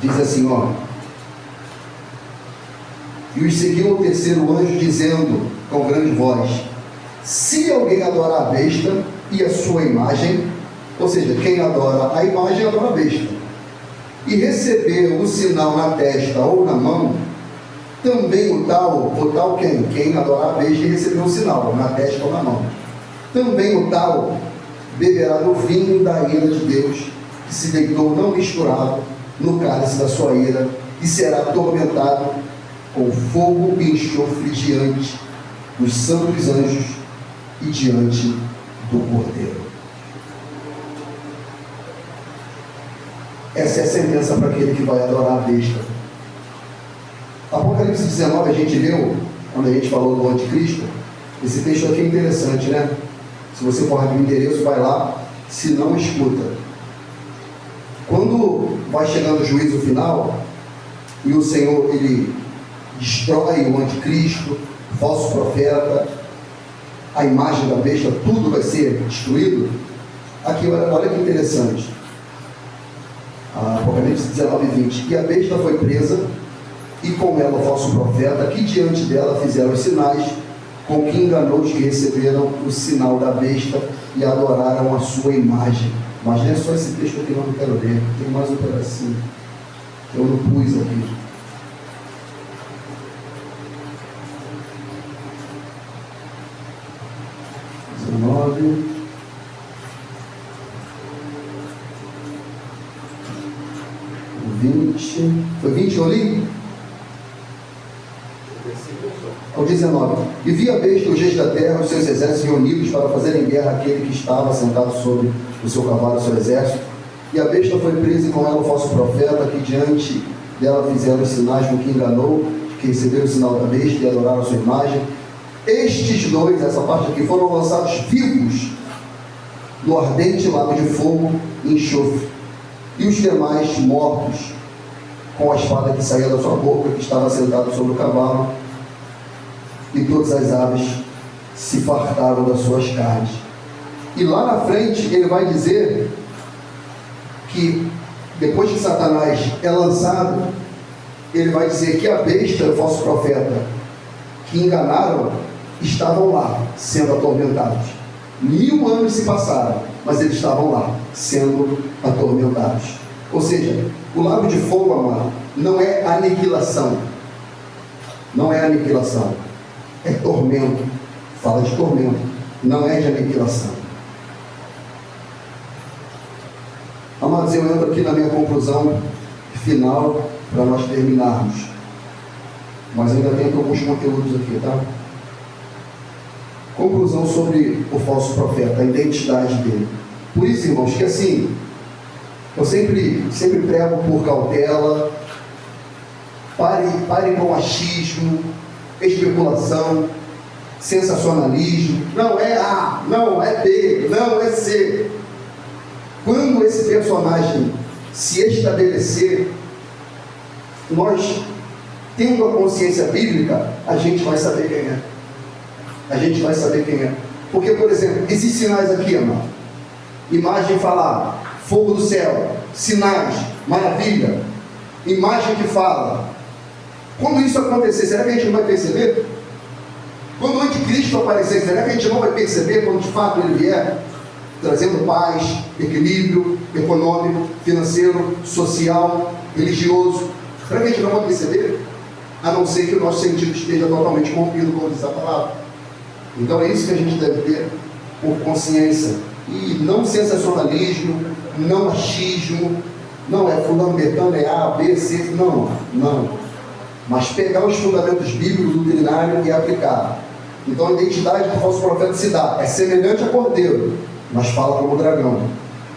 Diz assim, ó. E os seguiu o terceiro anjo, dizendo com grande voz: se alguém adorar a besta e a sua imagem, ou seja, quem adora a imagem adora a besta, e receber o sinal na testa ou na mão, também o tal quem? Quem adorar a besta e receber o sinal na testa ou na mão, também o tal beberá do vinho da ira de Deus, que se deitou não misturado no cálice da sua ira, e será atormentado com fogo e enxofre diante dos santos anjos e diante do Cordeiro. Essa é a sentença para aquele que vai adorar a besta. Apocalipse 19 a gente leu, quando a gente falou do anticristo. Esse texto aqui é interessante, né? Se você for abrir o endereço, vai lá, se não, escuta. Quando vai chegando o juízo final, e o Senhor, ele destrói o anticristo, o falso profeta, a imagem da besta, tudo vai ser destruído. Aqui, olha que interessante. Apocalipse 19, 20. E a besta foi presa, e com ela o falso profeta, que diante dela fizeram os sinais, com que enganou os que receberam o sinal da besta e adoraram a sua imagem. Mas não é só esse texto aqui não que eu quero ler, tem mais um pedacinho que eu não pus aqui. Foi 20 eu li? Ao 19. E vi a besta os reis da terra, os seus exércitos reunidos para fazerem guerra àquele que estava sentado sobre o seu cavalo, o seu exército. E a besta foi presa e com ela o falso profeta, que diante dela fizeram os sinais com que enganou, que receberam o sinal da besta e adoraram a sua imagem. Estes dois, essa parte aqui, foram lançados vivos no ardente lago de fogo e enxofre, e os demais mortos com a espada que saía da sua boca, que estava sentado sobre o cavalo, e todas as aves se fartaram das suas carnes. E lá na frente ele vai dizer que depois que Satanás é lançado, ele vai dizer que a besta, o falso profeta, que enganaram, estavam lá, sendo atormentados. 1000 anos se passaram, mas eles estavam lá, sendo atormentados. Ou seja, o lago de fogo, amado, não é aniquilação. Não é aniquilação. É tormento. Fala de tormento. Não é de aniquilação. Amados, eu entro aqui na minha conclusão final para nós terminarmos. Mas ainda tem alguns conteúdos aqui, tá? Conclusão sobre o falso profeta, a identidade dele. Por isso, irmãos, que assim, eu sempre prego por cautela, pare com achismo, especulação, sensacionalismo. Não é A, não é B, não é C. Quando esse personagem se estabelecer, nós, tendo a consciência bíblica, a gente vai saber quem é. A gente vai saber quem é. Porque, por exemplo, esses sinais aqui, amado, imagem falar, fogo do céu, sinais, maravilha, imagem que fala. Quando isso acontecer, será que a gente não vai perceber? Quando o anticristo aparecer, será que a gente não vai perceber quando de fato ele vier? Trazendo paz, equilíbrio econômico, financeiro, social, religioso. Será que a gente não vai perceber? A não ser que o nosso sentido esteja totalmente corrompido, como diz a palavra. Então é isso que a gente deve ter por consciência. E não sensacionalismo, não achismo, não é fulano, betano, é A, B, C, não. Mas pegar os fundamentos bíblicos, doutrinários e aplicar. Então a identidade do falso profeta se dá, é semelhante a cordeiro, mas fala como dragão.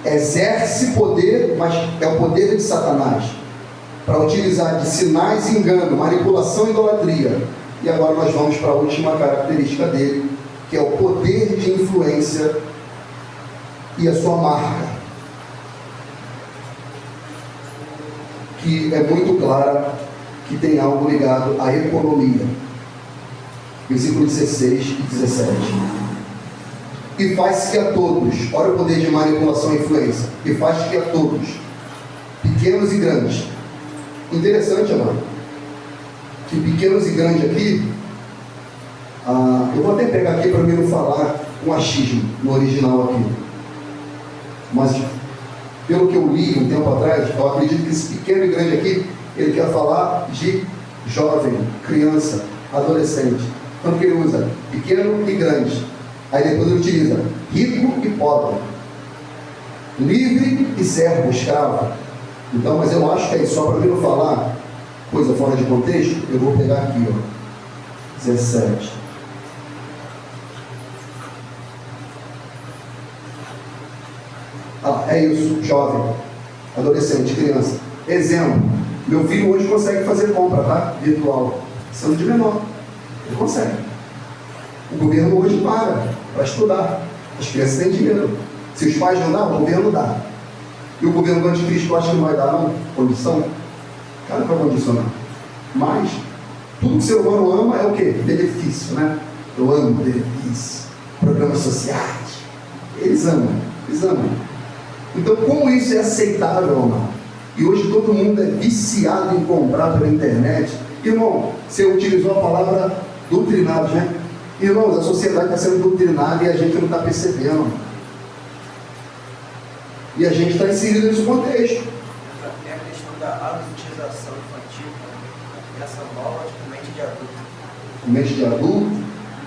Exerce poder, mas é o poder de Satanás, para utilizar de sinais e engano, manipulação e idolatria. E agora nós vamos para a última característica dele, que é o poder de influência e a sua marca, que é muito clara, que tem algo ligado à economia. Versículo 16 e 17. E faz que a todos, olha o poder de manipulação e influência, e faz que a todos, pequenos e grandes. Interessante, amado, que pequenos e grandes aqui, eu vou até pegar aqui para mim não falar um achismo no original aqui, mas pelo que eu li um tempo atrás, eu acredito que esse pequeno e grande aqui, ele quer falar de jovem, criança, adolescente. Tanto que ele usa pequeno e grande. Aí depois ele utiliza rico e pobre, livre e servo, escravo. Então, mas eu acho que aí, só para mim não falar coisa fora de contexto, eu vou pegar aqui, ó, 17. É isso, jovem, adolescente, criança. Exemplo, meu filho hoje consegue fazer compra, tá? Virtual, sendo de menor, ele consegue. O governo hoje paga para estudar, as crianças têm dinheiro. Se os pais não dão, o governo dá. E o governo do anticristo, eu acho que não vai dar, não? Condição? Cara, para condicionar. Mas, tudo que o ser humano ama é o quê? Benefício, né? Eu amo benefício, programas sociais. Eles amam. Então, como isso é aceitável, amado? E hoje todo mundo é viciado em comprar pela internet. Irmão, você utilizou a palavra doutrinados, né? Irmãos, a sociedade está sendo doutrinada e a gente não está percebendo. E a gente está inserido nesse contexto. É a questão da adultização infantil, essa nova mente de adulto. Mente de adulto,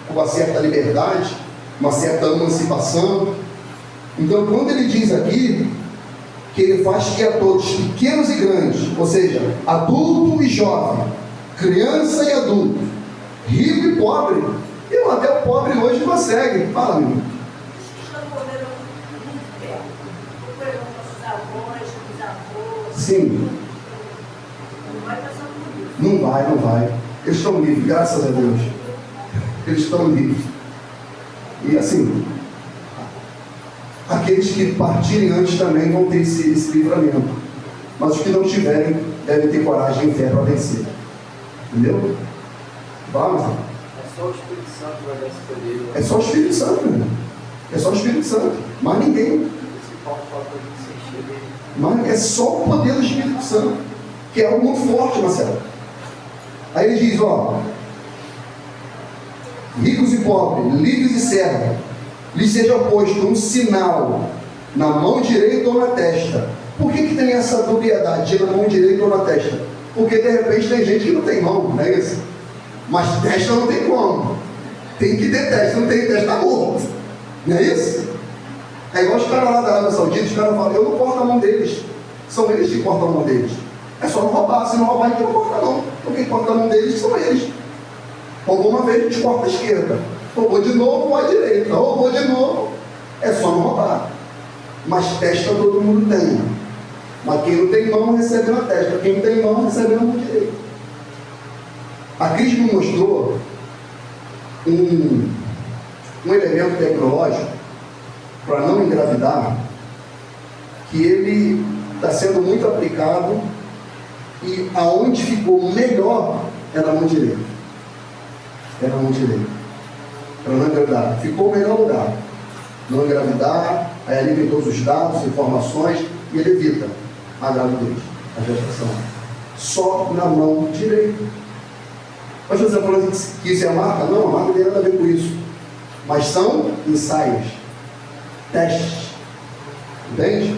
com uma certa liberdade, uma certa emancipação. Então, quando ele diz aqui que ele faz que a todos, pequenos e grandes, ou seja, adulto e jovem, criança e adulto, rico e pobre, e até o pobre hoje consegue. Fala, meu. Sim. Não vai. Eles estão livres, graças a Deus. Eles estão livres. E assim, aqueles que partirem antes também vão ter esse livramento. Mas os que não tiverem devem ter coragem e fé para vencer. Entendeu? Vamos lá. É só o Espírito Santo que vai dar esse poder. É só o Espírito Santo, né? É só o Espírito Santo. Mas ninguém. Por isso que Paulo fala para a gente se encher dele. Mas é só o poder do Espírito Santo, que é algo muito forte, Marcelo. Aí ele diz, ó, ricos e pobres, livres e servos, lhes seja posto um sinal na mão direita ou na testa. Por que tem essa dubiedade de na mão direita ou na testa? Porque de repente tem gente que não tem mão, não é isso? Mas testa não tem como. Tem que ter testa, não tem testa, tá morto. Não é isso? É igual os caras lá da Arábia Saudita, os caras falam, eu não corto a mão deles. São eles que cortam a mão deles. É só não roubar, se não roubar, ninguém não corta não. Então quem corta a mão deles são eles. Roubou uma vez, a gente corta a esquerda. Roubou de novo, a direita. Roubou de novo, é só não roubar. Mas testa todo mundo tem. Mas quem não tem mão recebe na testa. Quem tem mão recebe na mão direita. A Cris me mostrou um elemento tecnológico para não engravidar, que ele está sendo muito aplicado e aonde ficou melhor é na mão direita. É na mão direita. Para não engravidar. Ficou o melhor lugar. Não engravidar, aí ali tem todos os dados, informações, e ele evita a gravidez, a gestação. Só na mão direita. Mas você falou que isso é a marca? Não, a marca não tem nada a ver com isso. Mas são ensaios, testes. Entende?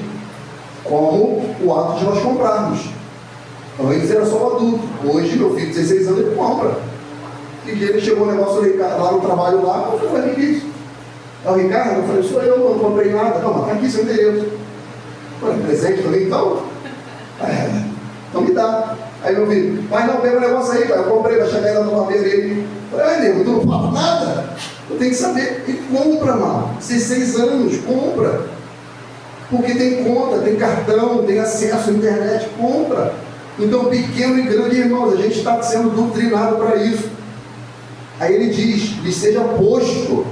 Como o ato de nós comprarmos. Antes era só o adulto. Hoje, meu filho de 16 anos, ele compra. E ele chegou um negócio lá no trabalho lá, eu falei, que isso? É o Ricardo? Eu falei, sou eu, não comprei nada. Não, mas tá aqui seu endereço. Falei, presente também, então? Então me dá. Aí meu filho, mas não, pega o negócio aí, cara. Eu comprei, vai chegar aí na tua barbeira ele. Falei, ai, nego, tu não fala nada? Eu tenho que saber. E compra, mano. 16 anos, compra. Porque tem conta, tem cartão, tem acesso à internet, compra. Então, pequeno e grande, irmãos, a gente está sendo doutrinado para isso. Aí ele diz, lhe seja posto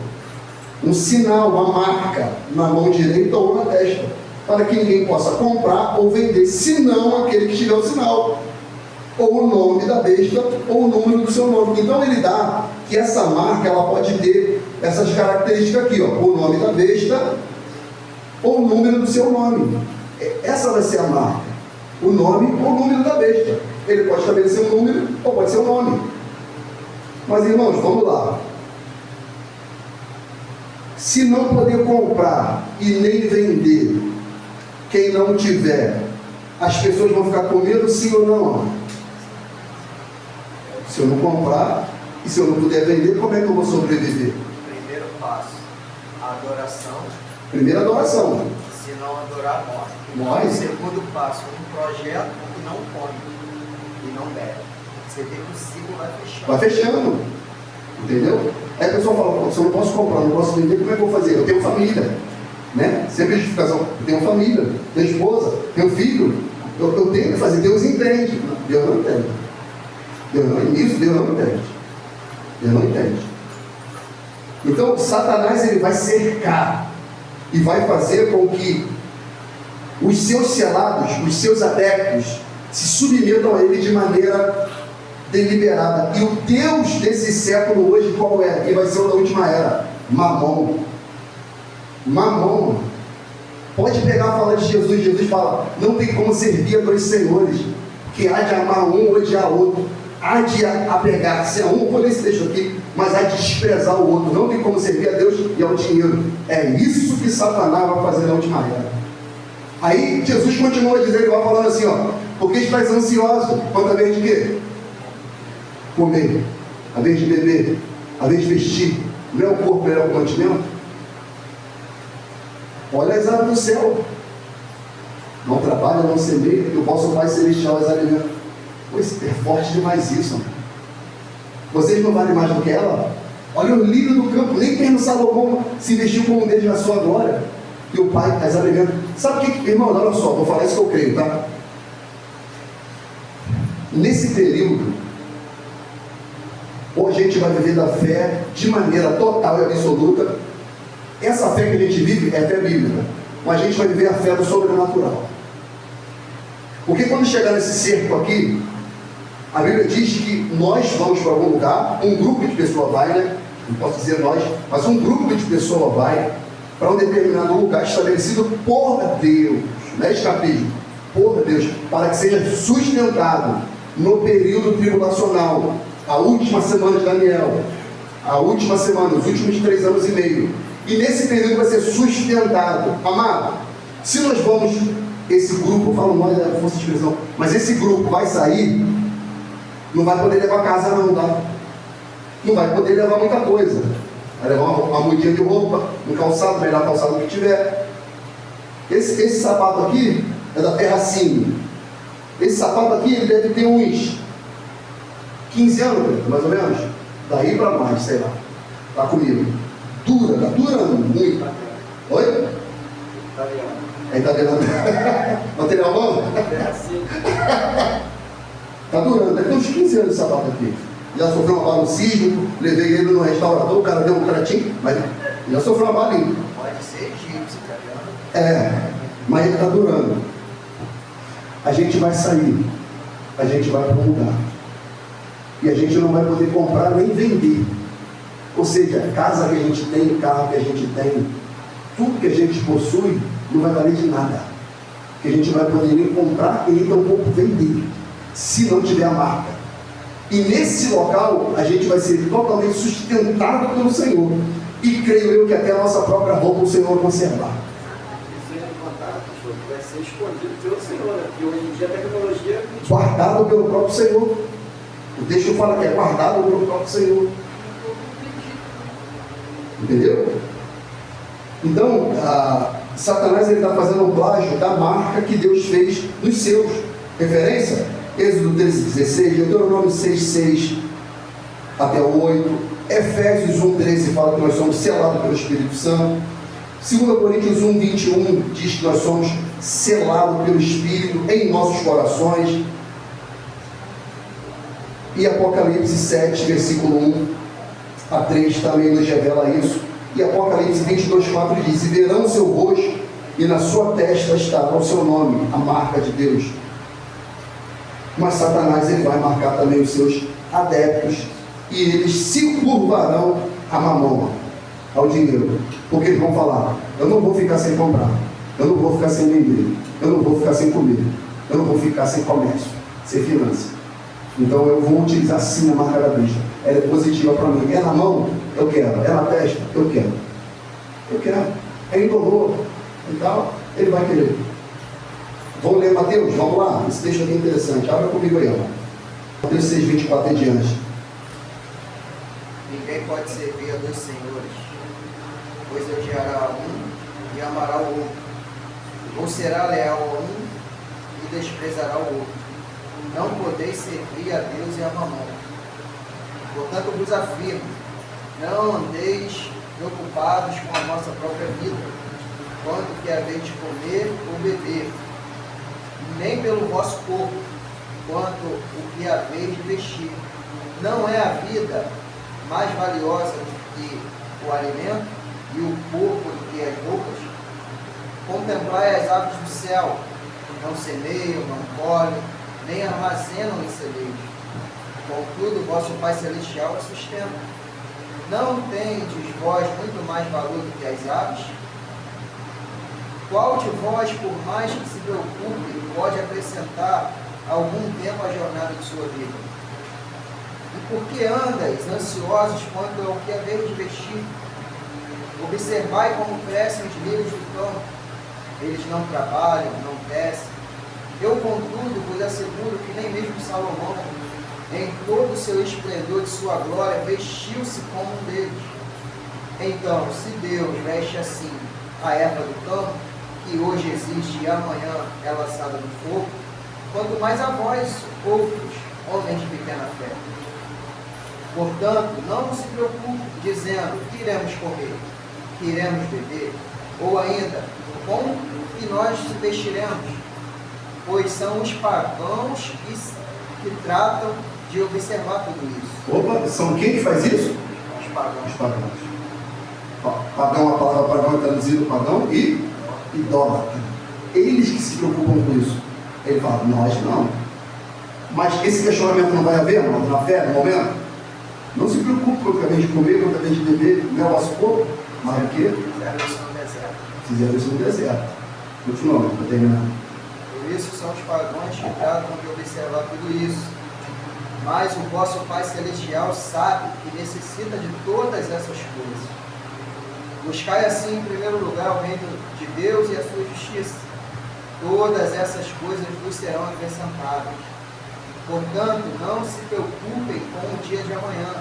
um sinal, uma marca, na mão direita ou na testa, para que ninguém possa comprar ou vender, senão aquele que tiver o sinal, ou o nome da besta, ou o número do seu nome. Então ele dá que essa marca, ela pode ter essas características aqui, ó, o nome da besta, ou o número do seu nome. Essa vai ser a marca, o nome ou o número da besta. Ele pode estabelecer um número, ou pode ser um nome. Mas irmãos, vamos lá. Se não poder comprar e nem vender, quem não tiver, as pessoas vão ficar com medo, sim ou não? Se eu não comprar e se eu não puder vender, como é que eu vou sobreviver? Primeiro passo, a adoração. Primeira adoração. Se não adorar, morre. Morre. Segundo passo, um projeto que não come e não bebe. Você vê que o ciclo vai fechando. Vai fechando. Entendeu? Aí a pessoa fala, se eu não posso comprar, não posso vender, como é que eu vou fazer? Eu tenho família. Né? Sempre a justificação, eu tenho família, tenho esposa, tenho filho. Eu tenho que fazer, Deus entende. Deus não entende. Deus não entende. Deus não entende. Então, Satanás ele vai cercar e vai fazer com que os seus selados, os seus adeptos, se submetam a ele de maneira deliberada. E o Deus desse século hoje qual é? Que vai ser o da última era? Mamon. Mamon. Pode pegar a fala de Jesus. Jesus fala, não tem como servir a dois senhores, que há de amar um ou odiar outro, há de apegar-se a um, vou ler esse texto aqui, mas há de desprezar o outro. Não tem como servir a Deus e ao dinheiro. É isso que Satanás vai fazer na última era. Aí Jesus continua dizendo, ele vai falando assim, ó, porque estás ansioso, quanto a vez de quê? Comer, a vez de beber, a vez de vestir. Não é o corpo, é o mantimento? Olha as aves do céu. Não trabalha, não semeia, que o vosso Pai Celestial as alimenta. Pois é forte demais isso. Mano. Vocês não valem mais do que ela? Olha o lírio do campo, nem mesmo Salomão se vestiu como um deles na sua glória. E o Pai as alimenta. Sabe o que, irmão, olha só, vou falar isso que eu creio, tá? Nesse período, ou a gente vai viver da fé de maneira total e absoluta. Essa fé que a gente vive é fé bíblica, mas a gente vai viver a fé do sobrenatural. Porque quando chegar nesse cerco aqui, a Bíblia diz que nós vamos para algum lugar, um grupo de pessoas vai, né? Não posso dizer nós, mas um grupo de pessoas vai para um determinado lugar estabelecido por Deus, não é escapismo, por Deus, para que seja sustentado no período tribulacional, a última semana de Daniel, a última semana, os últimos 3 anos e meio. E nesse período vai ser sustentado. Amado, se nós vamos, esse grupo, eu falo nós, é força de expressão, mas esse grupo vai sair, não vai poder levar casa não, tá? Não vai poder levar muita coisa. Vai levar uma mudinha de roupa, um calçado, melhor calçado que tiver. Esse sapato aqui é da Ferracini. Esse sapato aqui, ele deve ter uns 15 anos, mais ou menos. Daí para mais, sei lá. Tá comigo. Dura, tá durando muito. Oi? É italiano. Material bom? Tá durando, deve ter uns 15 anos esse sapato aqui. Já sofreu uma bala no sísmico, levei ele no restaurador, o cara deu um tratinho, mas já sofreu uma balinha. Pode ser egípcio, italiano. Mas ele tá durando. A gente vai sair, a gente vai para um lugar. E a gente não vai poder comprar nem vender. Ou seja, a casa que a gente tem, o carro que a gente tem, tudo que a gente possui, não vai valer de nada. Que a gente vai poder nem comprar e nem tampouco vender, se não tiver a marca. E nesse local, a gente vai ser totalmente sustentado pelo Senhor. E creio eu que até a nossa própria roupa o Senhor conservar. Isso é fantástico, pastor, que vai ser escondido pelo Senhor, né? Porque hoje em dia a tecnologia... Guardado pelo próprio Senhor. O texto fala que é guardado pelo próprio Senhor. Entendeu? Então, Satanás está fazendo um plágio da marca que Deus fez nos seus. Referência? Êxodo 13:16, Deuteronômio 6:6 até o 8, Efésios 1:13 fala que nós somos selados pelo Espírito Santo, 2 Coríntios 1:21 diz que nós somos selados pelo Espírito em nossos corações, e Apocalipse 7, versículo 1 a 3 também nos revela isso, e Apocalipse 22:4 diz: e verão o seu rosto, e na sua testa estará o seu nome, a marca de Deus. Mas Satanás, ele vai marcar também os seus adeptos, e eles se curvarão a mamão, ao dinheiro, porque eles vão falar: eu não vou ficar sem comprar, eu não vou ficar sem vender, eu não vou ficar sem comer, eu não vou ficar sem comércio, sem finança. Então eu vou utilizar sim a marca da besta. Ela é positiva para mim. É na mão? Eu quero. É na testa? Eu quero. Eu quero. É indolor e tal. Ele vai querer. Vamos ler Mateus? Vamos lá. Esse texto aqui é interessante. Abra comigo aí. Mateus 6:24 em diante. Ninguém pode servir a 2 senhores, pois odiará a um e amará o outro, ou será leal a um e desprezará o outro. Não podeis servir a Deus e a mamão. Portanto, vos afirmo, não andeis preocupados com a nossa própria vida, quanto que haveis de comer ou beber, nem pelo vosso corpo, quanto o que haveis de vestir. Não é a vida mais valiosa do que o alimento, e o corpo do que as roupas? Contemplai as aves do céu, não semeiam, não colhem, nem armazenam em celeiros. Contudo, vosso Pai Celestial a sustenta. Não tendes vós muito mais valor do que as aves? Qual de vós, por mais que se preocupe, pode acrescentar algum tempo à jornada de sua vida? E por que andais ansiosos quanto ao que haveis de vestir? Observai como crescem os lírios do campo. Eles não trabalham, não tecem. Eu, contudo, vos asseguro que nem mesmo Salomão, em todo o seu esplendor de sua glória, vestiu-se como um deles. Então, se Deus veste assim a erva do campo, que hoje existe e amanhã é lançada no fogo, quanto mais a vós, outros, homens de pequena fé. Portanto, não se preocupe, dizendo: que iremos comer, que iremos beber, ou ainda, como que nós nos vestiremos? Pois são os pagãos que tratam de observar tudo isso. Opa, são quem que faz isso? Os pagãos. Os pagãos. Pagão, a palavra pagão é traduzido pagão e idólatra. Eles que se preocupam com isso. Ele fala, nós não. Mas esse questionamento não vai haver, não, na fé, no momento? Não se preocupe com o que acabei de comer, com o que acabei de beber, não é o vosso corpo, mas o quê? Fizeram isso no deserto. Fizeram isso no deserto. Continuamos, para terminar. Por isso são os pagãos que tratam de observar tudo isso. Mas o vosso Pai Celestial sabe que necessita de todas essas coisas. Buscai assim em primeiro lugar o reino de Deus e a sua justiça. Todas essas coisas vos serão acrescentadas. Portanto, não se preocupem com o dia de amanhã,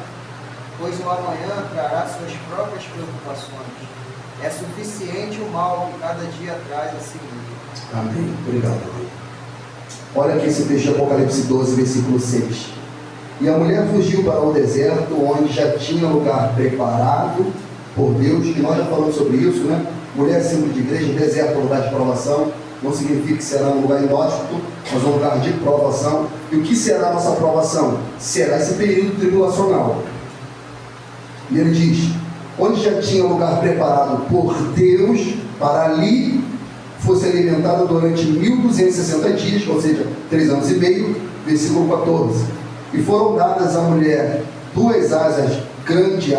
pois o amanhã trará suas próprias preocupações. É suficiente o mal que cada dia traz a si mesmo. Amém. Obrigado. Olha aqui esse texto de Apocalipse 12, versículo 6. E a mulher fugiu para o deserto, onde já tinha lugar preparado por Deus, que nós já falamos sobre isso, né? Mulher símbolo de igreja, deserto é um lugar de provação, não significa que será um lugar inóspito, mas um lugar de provação. E o que será a nossa provação? Será esse período tribulacional. E ele diz, onde já tinha lugar preparado por Deus, para ali fosse alimentada durante 1260 dias, ou seja, 3 anos e meio, versículo 14. E foram dadas à mulher 2 asas de grande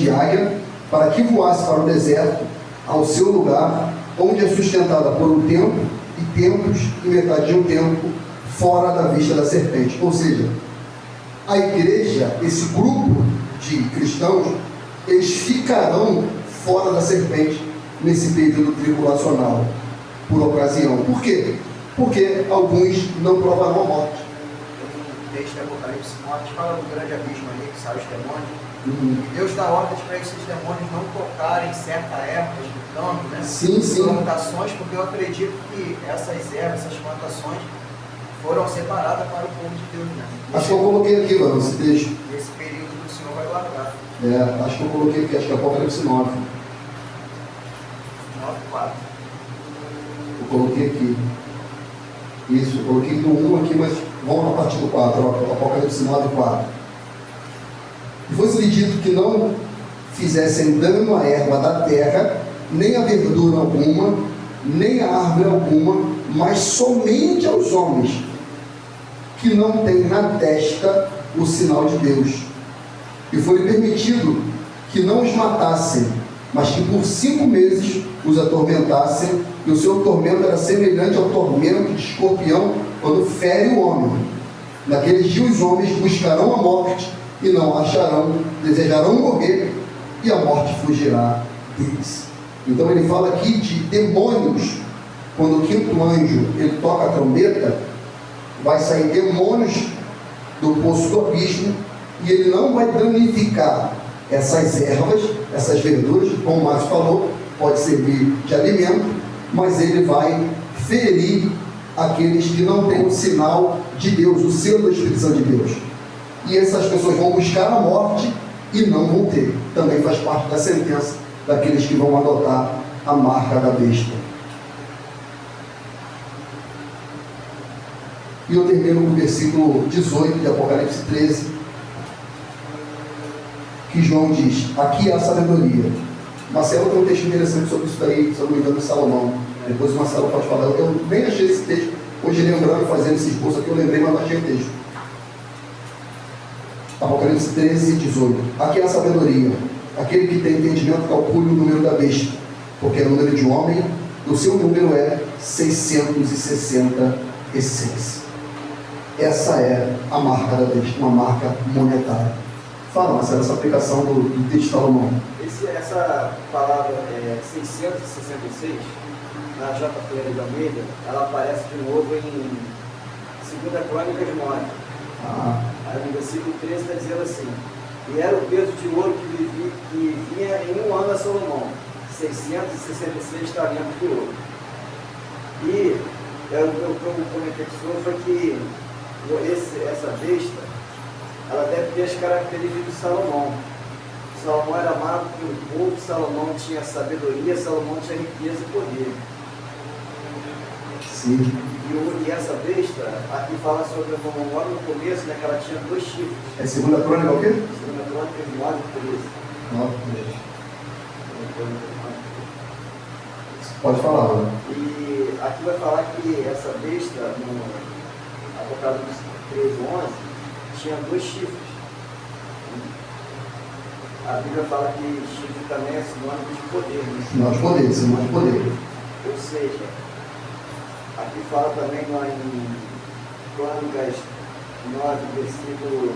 águia, para que voasse para o deserto, ao seu lugar, onde é sustentada por um tempo, e tempos, e metade de um tempo, fora da vista da serpente. Ou seja, a igreja, esse grupo de cristãos, eles ficarão fora da serpente nesse período tribulacional, por ocasião. Por quê? Porque alguns não provarão a morte. Tem um texto de Apocalipse 9 que fala do grande abismo ali, que sai os demônios. E Deus dá ordens para esses demônios não tocarem certa época do campo, né? Sim, sim. Plantações, porque eu acredito que essas ervas, essas plantações foram separadas para o povo de Deus, né? Acho que eu coloquei aqui, mano, esse texto. Esse período que o Senhor vai guardar. Acho que eu coloquei aqui, acho que é Apocalipse 9. 9:4. Eu coloquei aqui. Isso, eu coloquei do 1 aqui, mas vamos na parte do 4, ó, Apocalipse 9, 4. E foi-lhe dito que não fizessem dano à erva da terra, nem a verdura alguma, nem a árvore alguma, mas somente aos homens que não têm na testa o sinal de Deus. E foi-lhe permitido que não os matassem, mas que por 5 meses os atormentassem, e o seu tormento era semelhante ao tormento de escorpião quando fere o homem. Naqueles dias os homens buscarão a morte e não acharão, desejarão morrer, e a morte fugirá deles. Então ele fala aqui de demônios. Quando o 5º anjo ele toca a trombeta, vai sair demônios do poço do abismo, e ele não vai danificar essas ervas, essas verduras, como o Márcio falou, pode servir de alimento, mas ele vai ferir aqueles que não têm o sinal de Deus, o selo da Espírito Santo de Deus. E essas pessoas vão buscar a morte e não vão ter. Também faz parte da sentença daqueles que vão adotar a marca da besta. E eu termino com o versículo 18 de Apocalipse 13, que João diz, aqui há sabedoria. Marcelo tem um texto interessante sobre isso daí, se eu não me engano, de Salomão. Depois o Marcelo pode falar. Eu nem achei esse texto, hoje lembrando, fazendo esse esboço aqui, eu lembrei, mas não achei o texto. Apocalipse 13, 18. Aqui há a sabedoria. Aquele que tem entendimento calcule o número da besta, porque é o número de homem, e o seu número é 666. Essa é a marca da besta, uma marca monetária. Fala, Marcelo, essa aplicação do texto de Salomão. Essa palavra 666, na JPL de Almeida, ela aparece de novo em 2 Crônicas 9. Aí no versículo 13 está dizendo assim, e era o peso de ouro que vinha em 1 ano a Salomão, 666 talentos de ouro. E o que eu comentei com o senhor foi que essa besta, ela deve ter as características de Salomão. Salomão era amado pelo povo, Salomão tinha sabedoria, Salomão tinha riqueza e poder. Sim. E essa besta, aqui fala sobre a Salomão no começo, né, que ela tinha 2 chifres. É 2 Crônica o quê? 2 Crônicas 9, 13. 9, 13. Pode falar, né? E aqui vai falar que essa besta, no Apocalipse 13:11, tinha 2 chifres. A Bíblia fala que chifre também é sinônimo de poder, né? Sinal de poder, sinal de poder. Ou seja, aqui fala também lá em Crônicas 9, versículo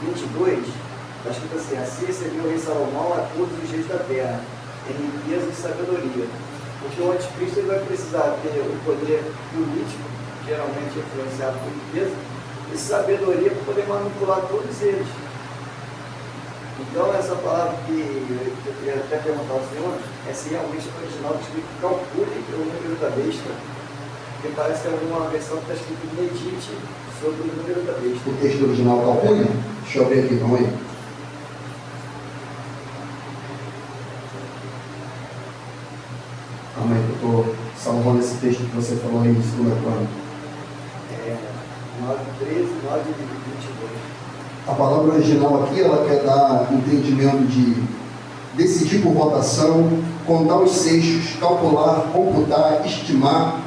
22, está escrito assim: assim recebeu o rei Salomão a todos os reis da terra, em riqueza e sabedoria. Porque o anticristo ele vai precisar ter o poder político, geralmente influenciado por riqueza, e sabedoria para poder manipular todos eles. Então, essa palavra que eu queria até perguntar ao senhor é se realmente o original escrito calcule o número da besta, porque parece que é alguma versão que está escrito medite sobre o número da besta. O texto original calcule? Deixa eu ver aqui, vamos aí. Calma aí, que eu estou salvando esse texto que você falou aí em 2 Crônicas. 9:13, 9:22. A palavra original aqui, ela quer dar entendimento de decidir por votação, contar os seixos, calcular, computar, estimar,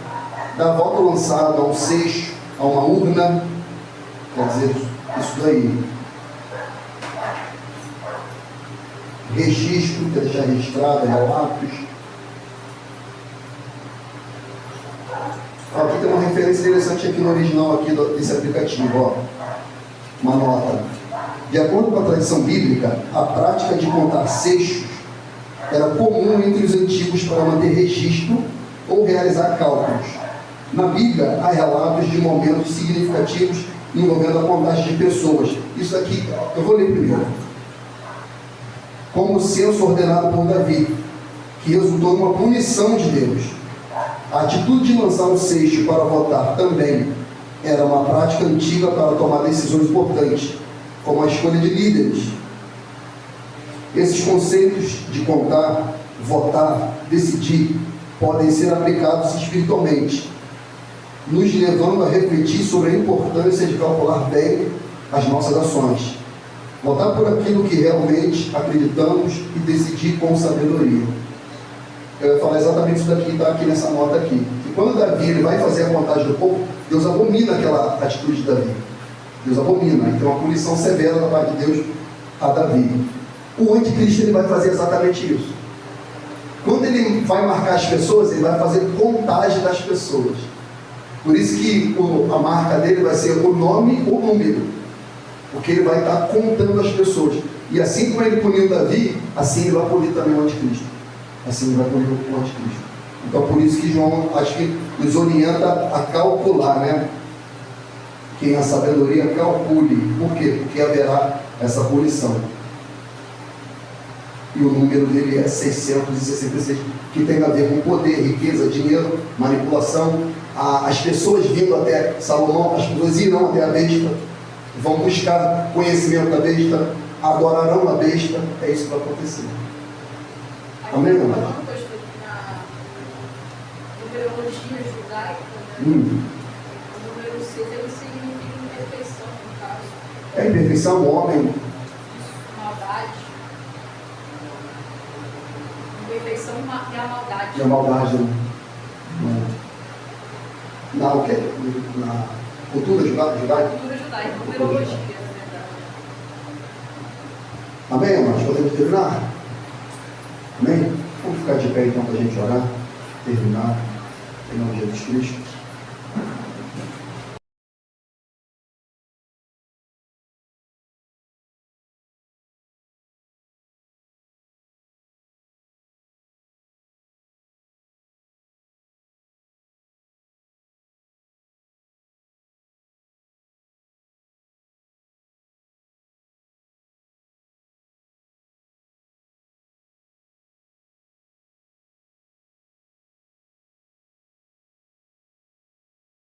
dar voto lançado a um seixo, a uma urna, quer dizer, isso daí. Registro, quer deixar registrado, relatos. Aqui tem uma referência interessante aqui no original aqui desse aplicativo, ó. Uma nota. De acordo com a tradição bíblica, a prática de contar seixos era comum entre os antigos para manter registro ou realizar cálculos. Na Bíblia, há relatos de momentos significativos envolvendo a contagem de pessoas. Isso aqui, eu vou ler primeiro. Como o censo ordenado por Davi, que resultou numa punição de Deus. A atitude de lançar um seixo para votar também era uma prática antiga para tomar decisões importantes, como a escolha de líderes. Esses conceitos de contar, votar, decidir, podem ser aplicados espiritualmente, nos levando a refletir sobre a importância de calcular bem as nossas ações, votar por aquilo que realmente acreditamos e decidir com sabedoria. Eu ia falar exatamente isso daqui, está aqui nessa nota aqui. Que quando Davi ele vai fazer a contagem do povo, Deus abomina aquela atitude de Davi. Deus abomina. Então, uma punição severa da parte de Deus a Davi. O anticristo ele vai fazer exatamente isso. Quando ele vai marcar as pessoas, ele vai fazer contagem das pessoas. Por isso que a marca dele vai ser o nome ou o número. Porque ele vai estar contando as pessoas. E assim como ele puniu Davi, assim ele vai punir também o anticristo. Assim ele vai punir o anticristo. Então, por isso que João, acho que nos orienta a calcular, né? Quem a sabedoria calcule. Por quê? Porque haverá essa punição. E o número dele é 666, que tem a ver com poder, riqueza, dinheiro, manipulação. As pessoas vindo até Salomão, as pessoas irão até a besta, vão buscar conhecimento da besta, adorarão a besta. É isso que vai acontecer. Amém, irmão? Falando que eu estou aqui na numerologia judaica, né? O número 6 ele significa imperfeição, no caso. É imperfeição, o homem. Maldade. Imperfeição e a maldade. E a maldade, né? O quê? Na cultura judaica? Cultura judaica, numerologia, na verdade. Amém, irmãos? Podemos terminar? Amém? Vamos ficar de pé então para a gente orar, terminar, em nome de Jesus Cristo.